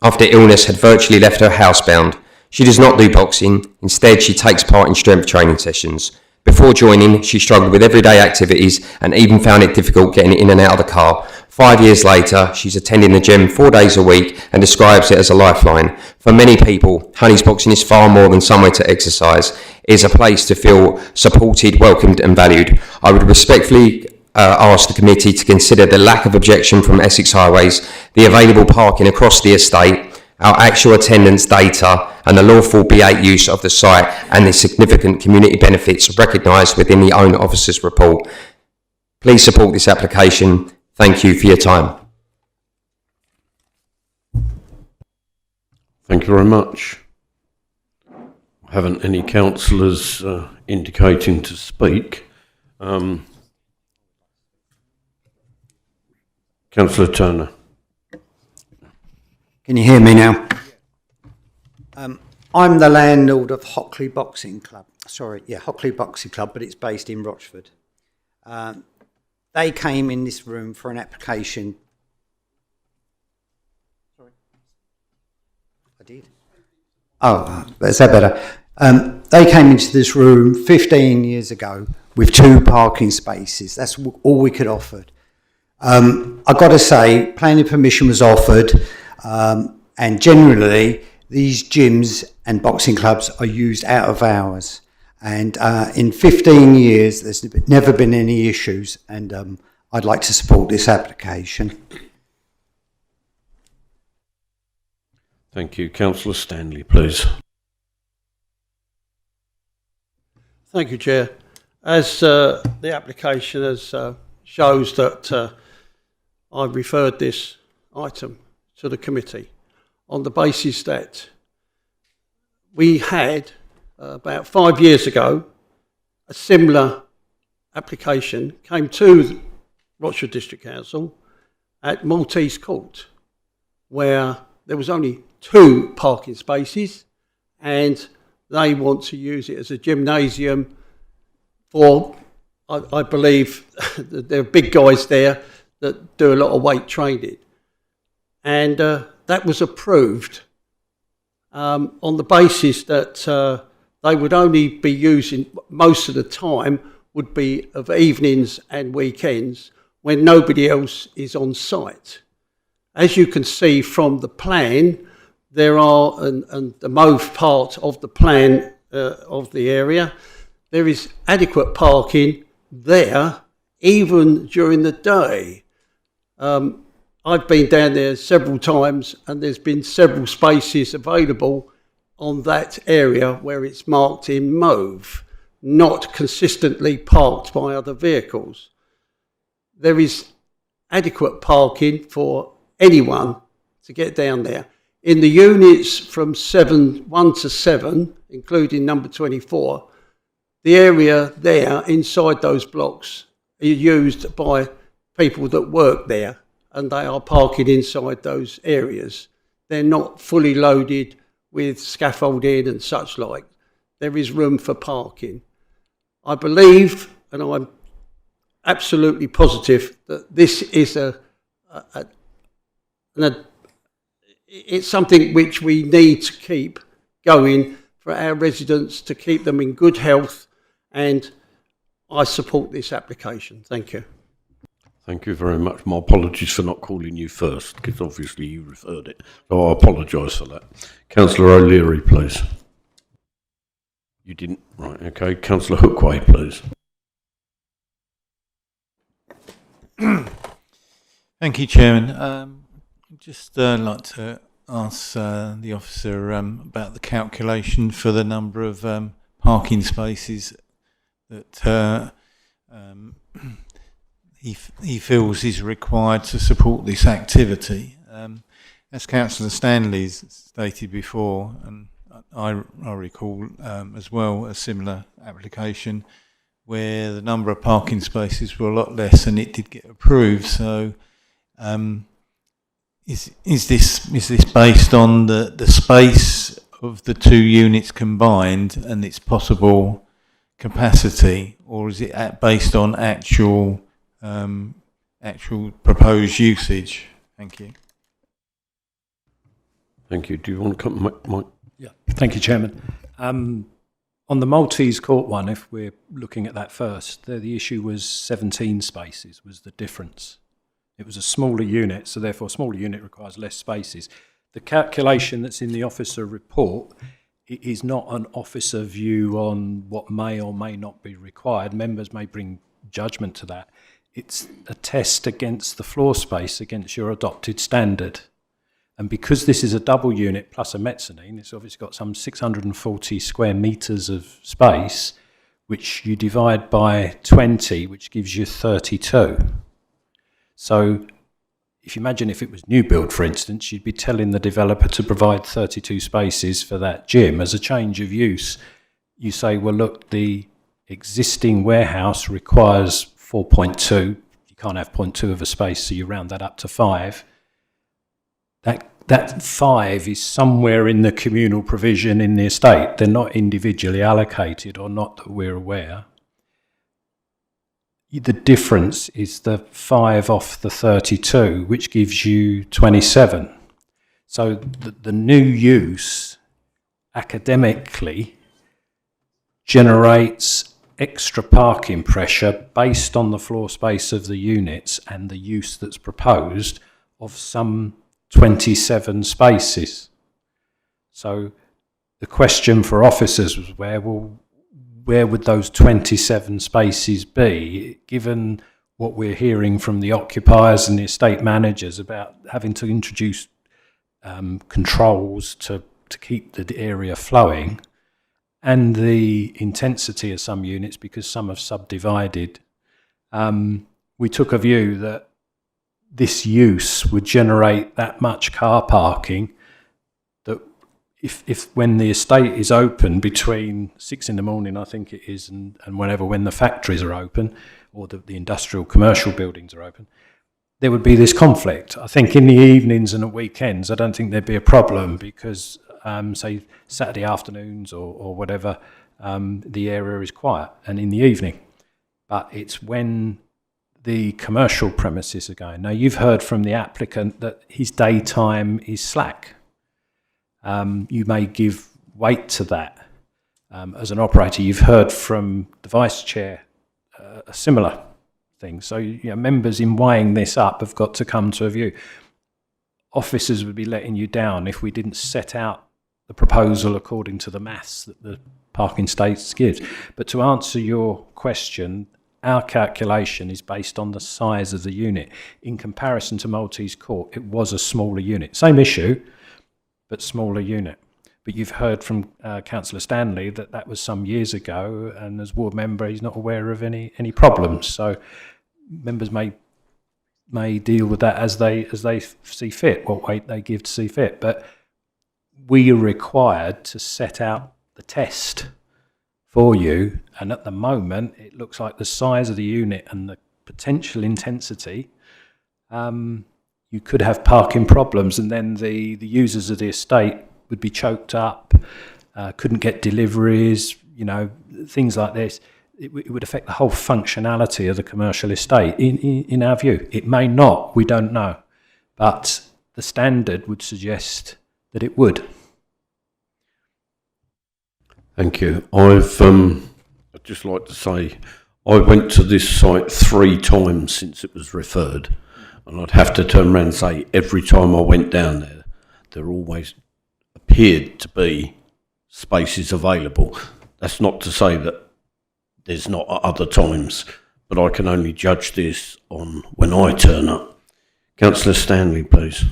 after illness had virtually left her housebound. She does not do boxing. Instead, she takes part in strength training sessions. Before joining, she struggled with everyday activities and even found it difficult getting in and out of the car. 5 years later, she's attending the gym 4 days a week and describes it as a lifeline. For many people, Honey's Boxing is far more than somewhere to exercise. It is a place to feel supported, welcomed and valued. I would respectfully ask the committee to consider the lack of objection from Essex Highways, the available parking across the estate, our actual attendance data and the lawful B8 use of the site and the significant community benefits recognised within the own officer's report. Please support this application. Thank you for your time. Thank you very much. Haven't any councillors indicating to speak. Councillor Turner. Can you hear me now? I'm the landlord of Hockley Boxing Club. Hockley Boxing Club, but it's based in Rochford. They came in this room for an application. Sorry. I did? Oh, is that better? They came into this room 15 years ago with 2 parking spaces. That's all we could offer. I've got to say, planning permission was offered, and generally these gyms and boxing clubs are used out of hours. And in 15 years, there's never been any issues, and I'd like to support this application. Thank you. Councillor Stanley, please. Thank you, Chair. As the application shows that I've referred this item to the committee on the basis that we had about 5 years ago a similar application came to Rochford District Council at Maltese Court, where there was only 2 parking spaces and they want to use it as a gymnasium for, I believe, there are big guys there that do a lot of weight training. And that was approved on the basis that they would only be using, most of the time, would be of evenings and weekends when nobody else is on site. As you can see from the plan, there are, and the mauve part of the plan of the area, there is adequate parking there, even during the day. I've been down there several times and there's been several spaces available on that area where it's marked in mauve, not consistently parked by other vehicles. There is adequate parking for anyone to get down there. In the units from 1 to 7, including number 24, the area there inside those blocks is used by people that work there, and they are parking inside those areas. They're not fully loaded with scaffolding and such like. There is room for parking. I believe, and I'm absolutely positive, that this is it's something which we need to keep going for our residents, to keep them in good health, and I support this application. Thank you. Thank you very much. My apologies for not calling you first, because obviously you referred it. So I apologise for that. Councillor O'Leary, please. You didn't? Right, okay. Councillor Hookway, please. Thank you, Chairman. I'd just like to ask the officer about the calculation for the number of parking spaces that he feels is required to support this activity. As Councillor Stanley's stated before, and I recall as well a similar application where the number of parking spaces were a lot less and it did get approved. So is this based on the space of the two units combined and its possible capacity, or is it based on actual proposed usage? Thank you. Thank you. Do you want to come, Mike? Yeah. Thank you, Chairman. On the Maltese Court one, if we're looking at that first, there the issue was 17 spaces was the difference. It was a smaller unit, so therefore a smaller unit requires less spaces. The calculation that's in the officer report is not an officer view on what may or may not be required. Members may bring judgment to that. It's a test against the floor space, against your adopted standard. And because this is a double unit plus a mezzanine, it's obviously got some 640 square metres of space, which you divide by 20, which gives you 32. So if you imagine if it was new build, for instance, you'd be telling the developer to provide 32 spaces for that gym. As a change of use, you say, well, look, the existing warehouse requires 4.2. You can't have 0.2 of a space, so you round that up to 5. That 5 is somewhere in the communal provision in the estate. They're not individually allocated, or not that we're aware. The difference is the 5 off the 32, which gives you 27. So the new use academically generates extra parking pressure based on the floor space of the units and the use that's proposed of some 27 spaces. So the question for officers was where would those 27 spaces be, given what we're hearing from the occupiers and the estate managers about having to introduce controls to keep the area flowing, and the intensity of some units because some have subdivided. We took a view that this use would generate that much car parking that if when the estate is open between 6 in the morning, I think it is, and whenever when the factories are open or the industrial commercial buildings are open, there would be this conflict. I think in the evenings and at weekends, I don't think there'd be a problem because, say, Saturday afternoons or whatever, the area is quiet, and in the evening. But it's when the commercial premises are going. Now, you've heard from the applicant that his daytime is slack. You may give weight to that. As an operator, you've heard from the Vice Chair a similar thing. So, members in weighing this up have got to come to a view. Officers would be letting you down if we didn't set out the proposal according to the maths that the parking states gives. But to answer your question, our calculation is based on the size of the unit. In comparison to Maltese Court, it was a smaller unit. Same issue, but smaller unit. But you've heard from Councillor Stanley that was some years ago, and as ward member, he's not aware of any problems. So members may deal with that as they see fit, what weight they give to see fit. But we are required to set out the test for you, and at the moment it looks like the size of the unit and the potential intensity, you could have parking problems, and then the users of the estate would be choked up, couldn't get deliveries, things like this. It would affect the whole functionality of the commercial estate, in our view. It may not, we don't know, but the standard would suggest that it would. Thank you. I'd just like to say, I went to this site 3 times since it was referred, and I'd have to turn around and say every time I went down there, there always appeared to be spaces available. That's not to say that there's not at other times, but I can only judge this on when I turn up. Councillor Stanley, please.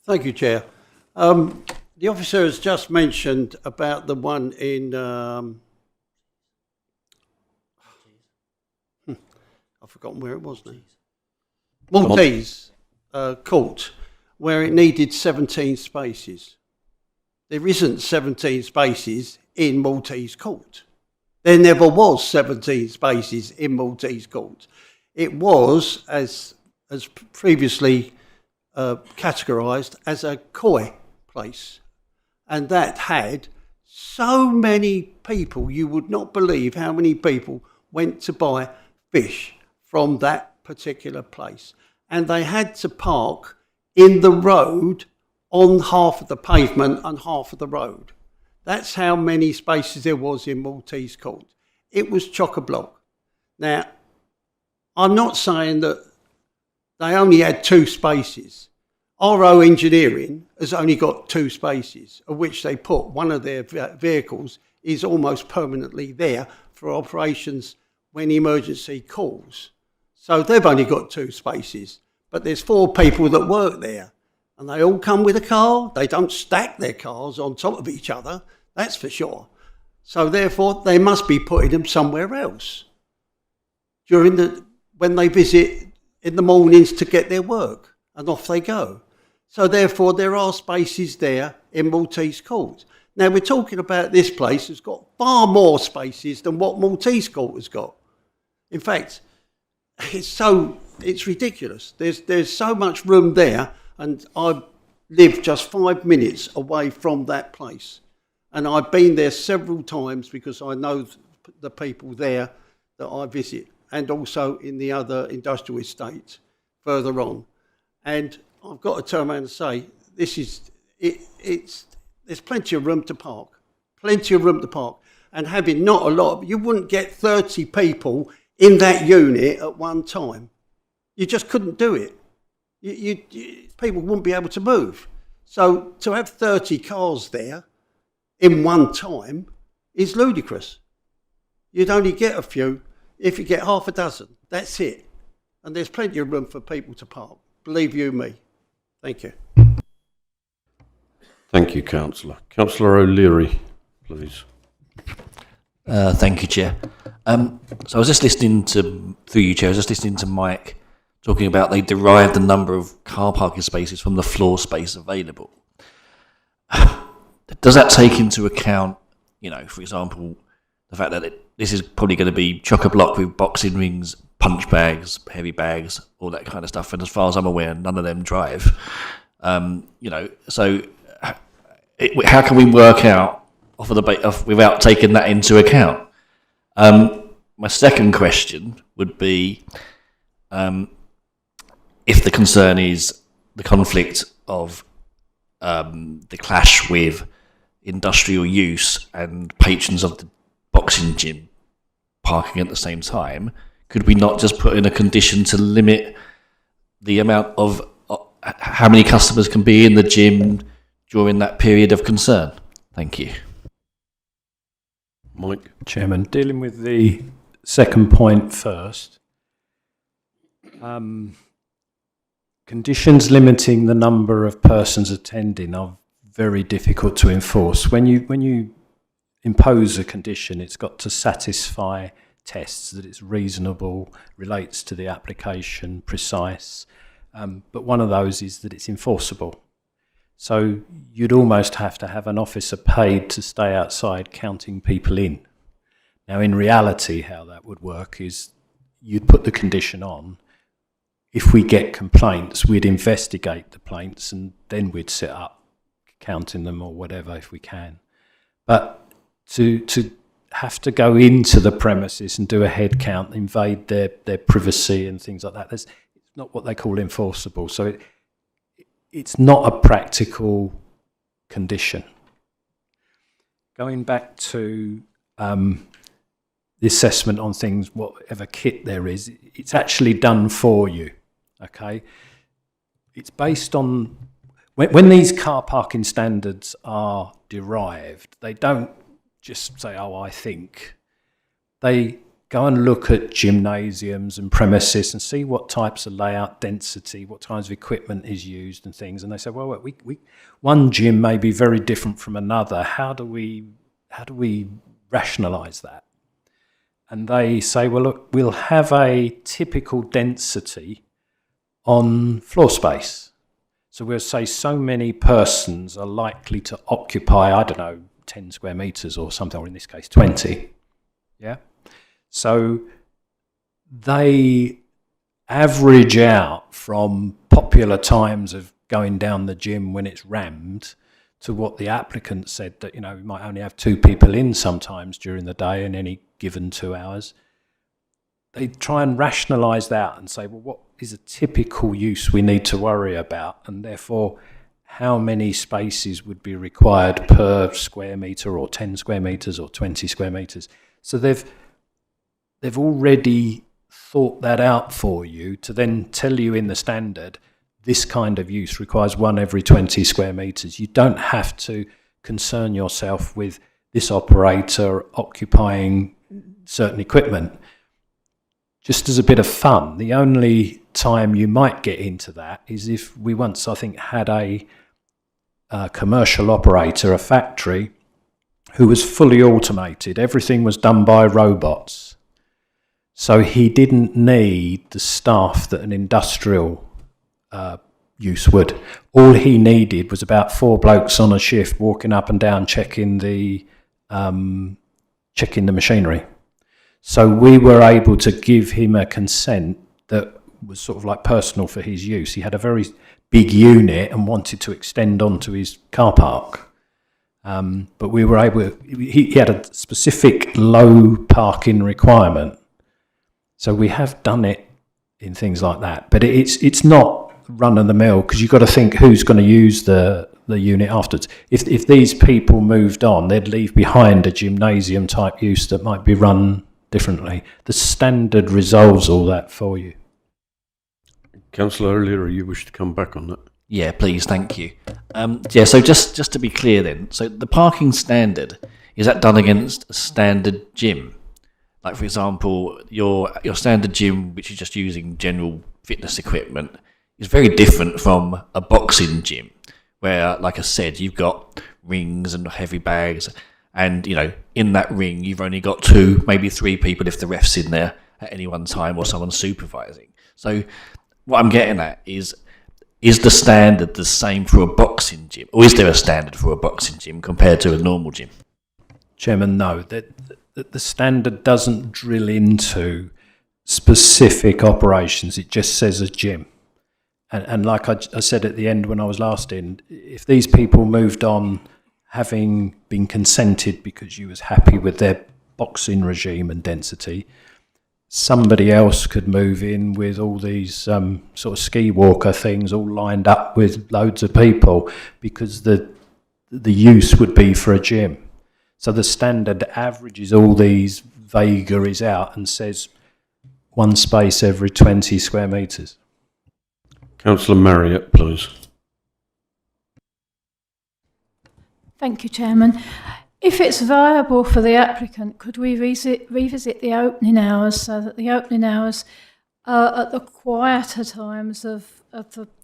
Thank you, Chair. The officer has just mentioned about the one in, I've forgotten where it was now. Maltese Court, where it needed 17 spaces. There isn't 17 spaces in Maltese Court. There never was 17 spaces in Maltese Court. It was, as previously categorised, as a COI place, and that had so many people, you would not believe how many people went to buy fish from that particular place. And they had to park in the road on half of the pavement and half of the road. That's how many spaces there was in Maltese Court. It was chock-a-block. Now, I'm not saying that they only had 2 spaces. RO Engineering has only got 2 spaces, of which they put one of their vehicles is almost permanently there for operations when emergency calls. So they've only got 2 spaces, but there's 4 people that work there, and they all come with a car. They don't stack their cars on top of each other, that's for sure. So therefore, they must be putting them somewhere else when they visit in the mornings to get their work, and off they go. So therefore, there are spaces there in Maltese Court. Now, we're talking about this place that's got far more spaces than what Maltese Court has got. In fact, it's ridiculous. There's so much room there, and I live just 5 minutes away from that place. And I've been there several times because I know the people there that I visit, and also in the other industrial estates further on. And I've got to turn around and say, there's plenty of room to park. Plenty of room to park. And having not a lot, you wouldn't get 30 people in that unit at one time. You just couldn't do it. People wouldn't be able to move. So to have 30 cars there in one time is ludicrous. You'd only get a few if you get half a dozen. That's it. And there's plenty of room for people to park. Believe you me. Thank you. Thank you, Councillor. Councillor O'Leary, please. Thank you, Chair. So I was just listening through you, Chair, I was just listening to Mike talking about they derived the number of car parking spaces from the floor space available. Does that take into account, for example, the fact that this is probably going to be chock-a-block with boxing rings, punch bags, heavy bags, all that kind of stuff, and as far as I'm aware, none of them drive. So how can we work out without taking that into account? My second question would be, if the concern is the conflict of the clash with industrial use and patrons of the boxing gym parking at the same time, could we not just put in a condition to limit the amount of how many customers can be in the gym during that period of concern? Thank you. Mike? Chairman, dealing with the second point first. Conditions limiting the number of persons attending are very difficult to enforce. When you impose a condition, it's got to satisfy tests that it's reasonable, relates to the application, precise. But one of those is that it's enforceable. So you'd almost have to have an officer paid to stay outside counting people in. Now, in reality, how that would work is you'd put the condition on. If we get complaints, we'd investigate the complaints and then we'd set up counting them or whatever if we can. But to have to go into the premises and do a head count, invade their privacy and things like that, it's not what they call enforceable. So it's not a practical condition. Going back to the assessment on things, whatever kit there is, it's actually done for you, okay? It's based on, when these car parking standards are derived, they don't just say, oh, I think. They go and look at gymnasiums and premises and see what types of layout, density, what kinds of equipment is used and things. And they say, well, one gym may be very different from another. How do we rationalise that? And they say, well, look, we'll have a typical density on floor space. So we'll say so many persons are likely to occupy, I don't know, 10 square metres or something, or in this case, 20. Yeah? So they average out from popular times of going down the gym when it's rammed to what the applicant said, that, you know, we might only have 2 people in sometimes during the day in any given 2 hours. They try and rationalise that and say, well, what is a typical use we need to worry about? And therefore, how many spaces would be required per square metre, or 10 square metres, or 20 square metres? So they've already thought that out for you to then tell you in the standard, this kind of use requires 1 every 20 square metres. You don't have to concern yourself with this operator occupying certain equipment. Just as a bit of fun, the only time you might get into that is if we once, I think, had a commercial operator, a factory, who was fully automated. Everything was done by robots. So he didn't need the staff that an industrial use would. All he needed was about 4 blokes on a shift walking up and down checking the machinery. So we were able to give him a consent that was sort of like personal for his use. He had a very big unit and wanted to extend onto his car park. But we were able, he had a specific low parking requirement. So we have done it in things like that. But it's not run of the mill, because you've got to think who's going to use the unit afterwards. If these people moved on, they'd leave behind a gymnasium type use that might be run differently. The standard resolves all that for you. Councillor O'Leary, you wish to come back on that? Yeah, please, thank you. So just to be clear then, so the parking standard, is that done against a standard gym? Like, for example, your standard gym, which is just using general fitness equipment, is very different from a boxing gym, where, like I said, you've got rings and heavy bags, and, you know, in that ring, you've only got 2, maybe 3 people if the ref's in there at any one time or someone's supervising. So what I'm getting at is the standard the same for a boxing gym? Or is there a standard for a boxing gym compared to a normal gym? Chairman, no. The standard doesn't drill into specific operations. It just says a gym. And like I said at the end when I was last in, if these people moved on having been consented because you was happy with their boxing regime and density, somebody else could move in with all these sort of ski walker things all lined up with loads of people, because the use would be for a gym. So the standard averages all these vagaries out and says 1 space every 20 square metres. Councillor Marriott, please. Thank you, Chairman. If it's viable for the applicant, could we revisit the opening hours so that the opening hours are at the quieter times of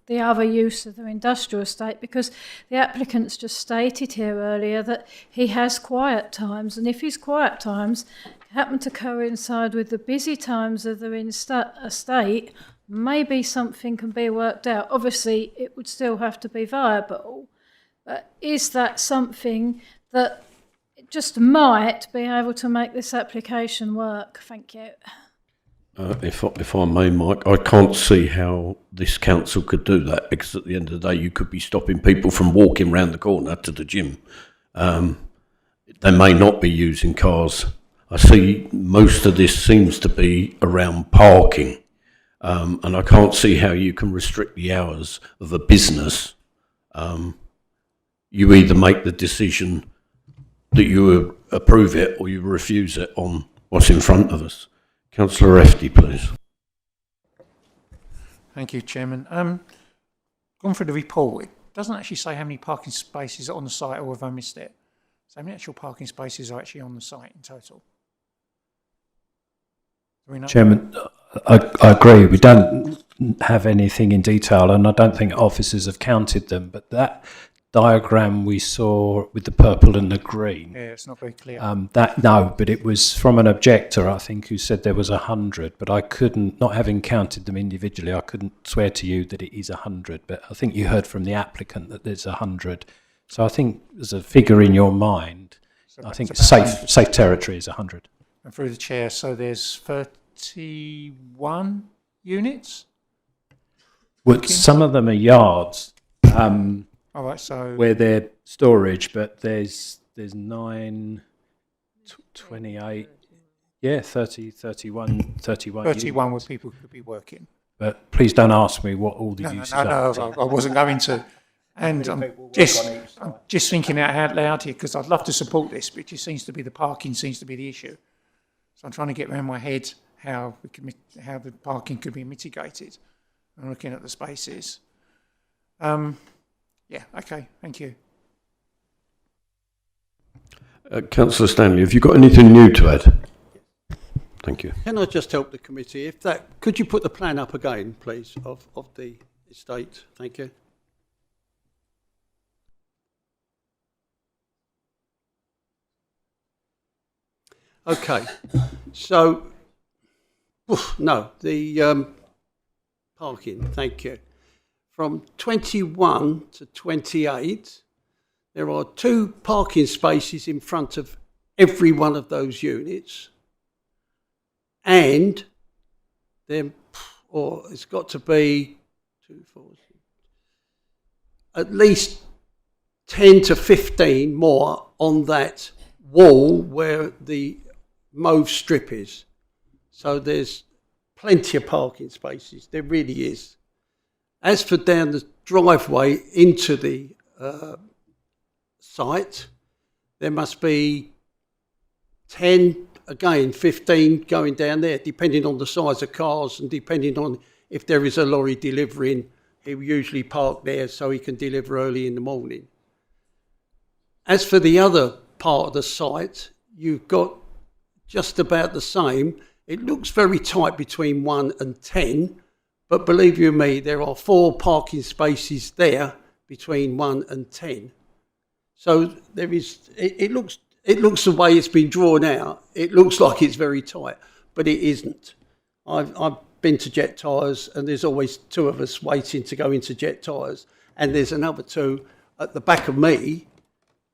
the other use of the industrial estate? Because the applicant's just stated here earlier that he has quiet times, and if his quiet times happen to coincide with the busy times of the estate, maybe something can be worked out. Obviously, it would still have to be viable, but is that something that just might be able to make this application work? Thank you. If I may, Mike, I can't see how this council could do that, because at the end of the day, you could be stopping people from walking round the corner to the gym. They may not be using cars. I see most of this seems to be around parking, and I can't see how you can restrict the hours of a business. You either make the decision that you approve it or you refuse it on what's in front of us. Councillor Efti, please. Thank you, Chairman. Gone through the report. It doesn't actually say how many parking spaces are on the site, or have I missed it? So how many actual parking spaces are actually on the site in total? Chairman, I agree. We don't have anything in detail, and I don't think officers have counted them, but that diagram we saw with the purple and the green. Yeah, it's not very clear. But it was from an objector, I think, who said there was 100, but I couldn't, not having counted them individually, I couldn't swear to you that it is 100, but I think you heard from the applicant that there's 100. So I think there's a figure in your mind. So I think safe territory is 100. And through the chair, so there's 31 units? Well, some of them are yards. All right, so where they're storage, but there's 9, 28, 30, 31 31 units. where people could be working. But please don't ask me what all the No, uses no, are. no, I wasn't going to. And I'm just thinking out loud here because I'd love to support this, but it just seems to be the parking seems to be the issue. So I'm trying to get around my head how the parking could be mitigated. I'm looking at the spaces. Yeah, okay, thank you. Councillor Stanley, have you got anything new to add? Thank you. Can I just help the committee? Could you put the plan up again, please, of the estate? Thank you. Okay, so, the parking, thank you. From 21 to 28, there are 2 parking spaces in front of every one of those units. And it's got to be 2, 4, 6, at least 10 to 15 more on that wall where the mauve strip is. So there's plenty of parking spaces, there really is. As for down the driveway into the site, there must be 10, again 15 going down there, depending on the size of cars and depending on if there is a lorry delivering. He will usually park there so he can deliver early in the morning. As for the other part of the site, you've got just about the same. It looks very tight between 1 and 10, but believe you me, there are 4 parking spaces there between 1 and 10. So there is. It looks the way it's been drawn out. It looks like it's very tight, but it isn't. I've been to Jet Tyres, and there's always 2 of us waiting to go into Jet Tyres, and there's another 2 at the back of me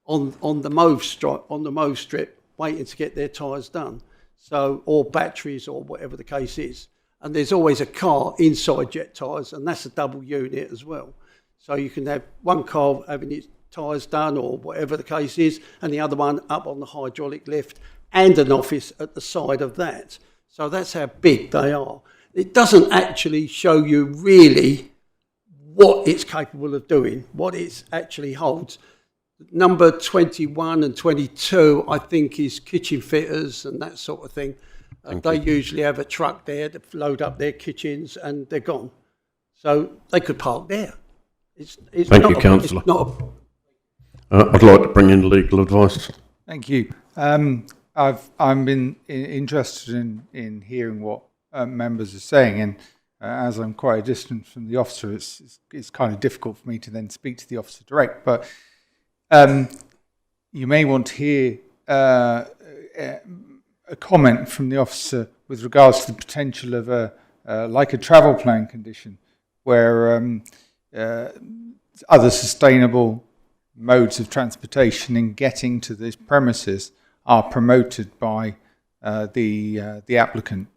on the mauve strip waiting to get their tyres done. So, or batteries or whatever the case is. And there's always a car inside Jet Tyres, and that's a double unit as well. So you can have one car having its tyres done or whatever the case is, and the other one up on the hydraulic lift, and an office at the side of that. So that's how big they are. It doesn't actually show you really what it's capable of doing, what it actually holds. Number 21 and 22, I think, is kitchen fitters and that sort of thing. They usually have a truck there to load up their kitchens and they're gone. So they could park there. Thank you, Councillor. I'd like to bring in legal advice. Thank you. I've been interested in hearing what members are saying, and as I'm quite a distance from the officer, it's kind of difficult for me to then speak to the officer direct. But you may want to hear a comment from the officer with regards to the potential of like a travel plan condition, where other sustainable modes of transportation in getting to these premises are promoted by the applicant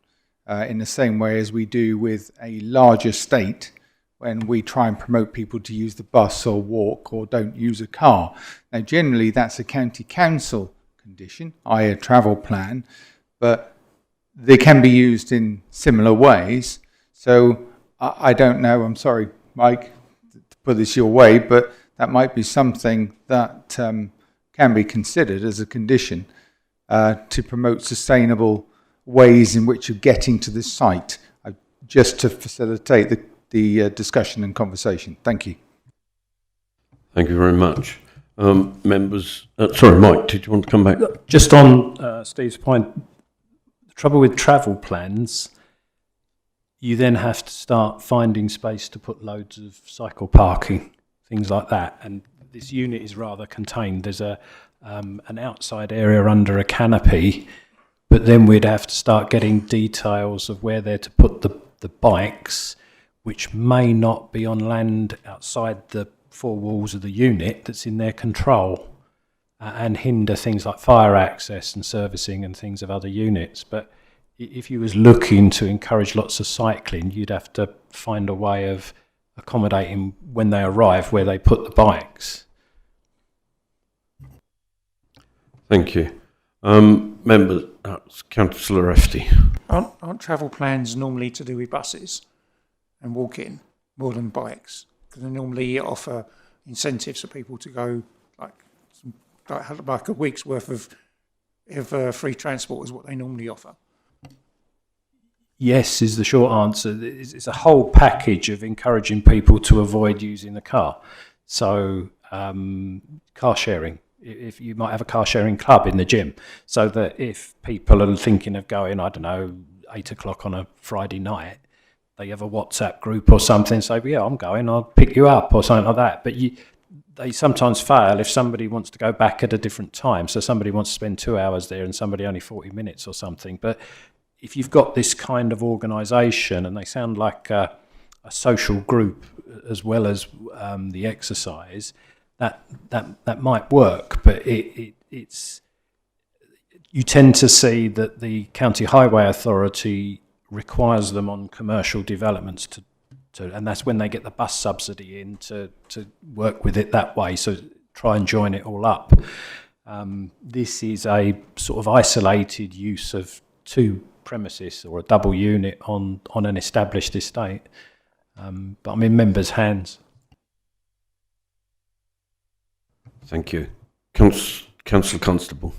in the same way as we do with a large estate when we try and promote people to use the bus or walk or don't use a car. Now, generally, that's a county council condition, i.e. a travel plan, but they can be used in similar ways. So I don't know, I'm sorry, Mike, to put this your way, but that might be something that can be considered as a condition to promote sustainable ways in which you're getting to this site, just to facilitate the discussion and conversation. Thank you. Thank you very much. Members, sorry, Mike, did you want to come back? Just on Steve's point, the trouble with travel plans, you then have to start finding space to put loads of cycle parking, things like that. And this unit is rather contained. There's an outside area under a canopy, but then we'd have to start getting details of where they're to put the bikes, which may not be on land outside the 4 walls of the unit that's in their control, and hinder things like fire access and servicing and things of other units. But if you was looking to encourage lots of cycling, you'd have to find a way of accommodating when they arrive where they put the bikes. Thank you. Member, Councillor Efty. Aren't travel plans normally to do with buses and walk-in more than bikes? Because they normally offer incentives for people to go like a week's worth of free transport is what they normally offer. Yes is the short answer. It's a whole package of encouraging people to avoid using the car. So car sharing. If you might have a car sharing club in the gym, so that if people are thinking of going, I don't know, 8 o'clock on a Friday night, they have a WhatsApp group or something, say, yeah, I'm going, I'll pick you up or something like that. But they sometimes fail if somebody wants to go back at a different time. So somebody wants to spend 2 hours there and somebody only 40 minutes or something. But if you've got this kind of organisation, and they sound like a social group as well as the exercise, that might work, but it's you tend to see that the County Highway Authority requires them on commercial developments to and that's when they get the bus subsidy in to work with it that way. So try and join it all up. This is a sort of isolated use of 2 premises or a double unit on an established estate. But I'm in members' hands. Thank you. Councillor Constable.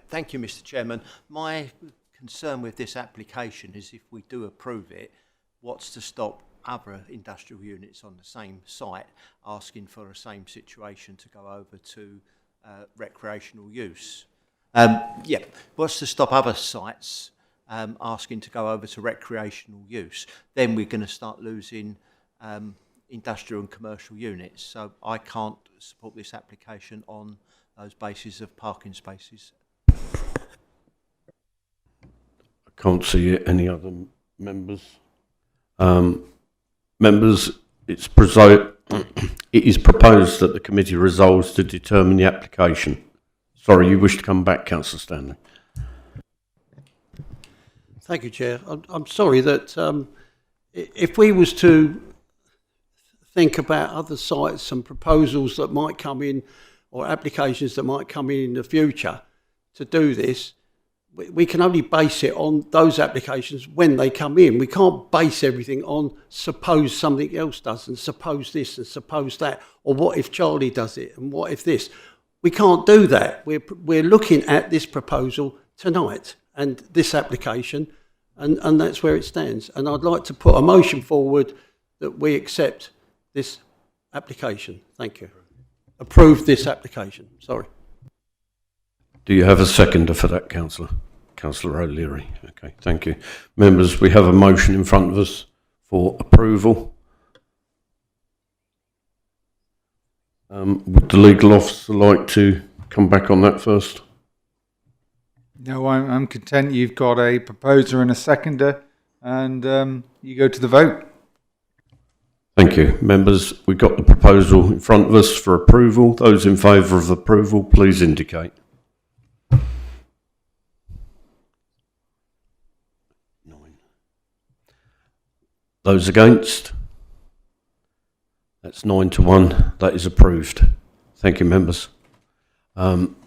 Thank you, Mr. Chairman. My concern with this application is if we do approve it, what's to stop other industrial units on the same site asking for the same situation to go over to recreational use? What's to stop other sites asking to go over to recreational use? Then we're going to start losing industrial and commercial units. So I can't support this application on those bases of parking spaces. I can't see any other members. Members, it is proposed that the committee resolves to determine the application. Sorry, you wish to come back, Councillor Stanley. Thank you, Chair. I'm sorry that if we was to think about other sites and proposals that might come in, or applications that might come in the future to do this, we can only base it on those applications when they come in. We can't base everything on suppose something else does, and suppose this and suppose that, or what if Charlie does it and what if this. We can't do that. We're looking at this proposal tonight and this application, and that's where it stands. And I'd like to put a motion forward that we accept this application. Thank you. Approve this application. Sorry. Do you have a seconder for that, Councillor? Councillor O'Leary. Okay, thank you. Members, we have a motion in front of us for approval. Would the legal officer like to come back on that first? No, I'm content. You've got a proposer and a seconder, and you go to the vote. Thank you. Members, we've got the proposal in front of us for approval. Those in favour of approval, please indicate. 9. Those against? That's 9 to 1. That is approved. Thank you, members.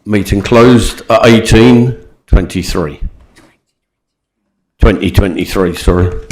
Meeting closed at 18:23. 2023, sorry.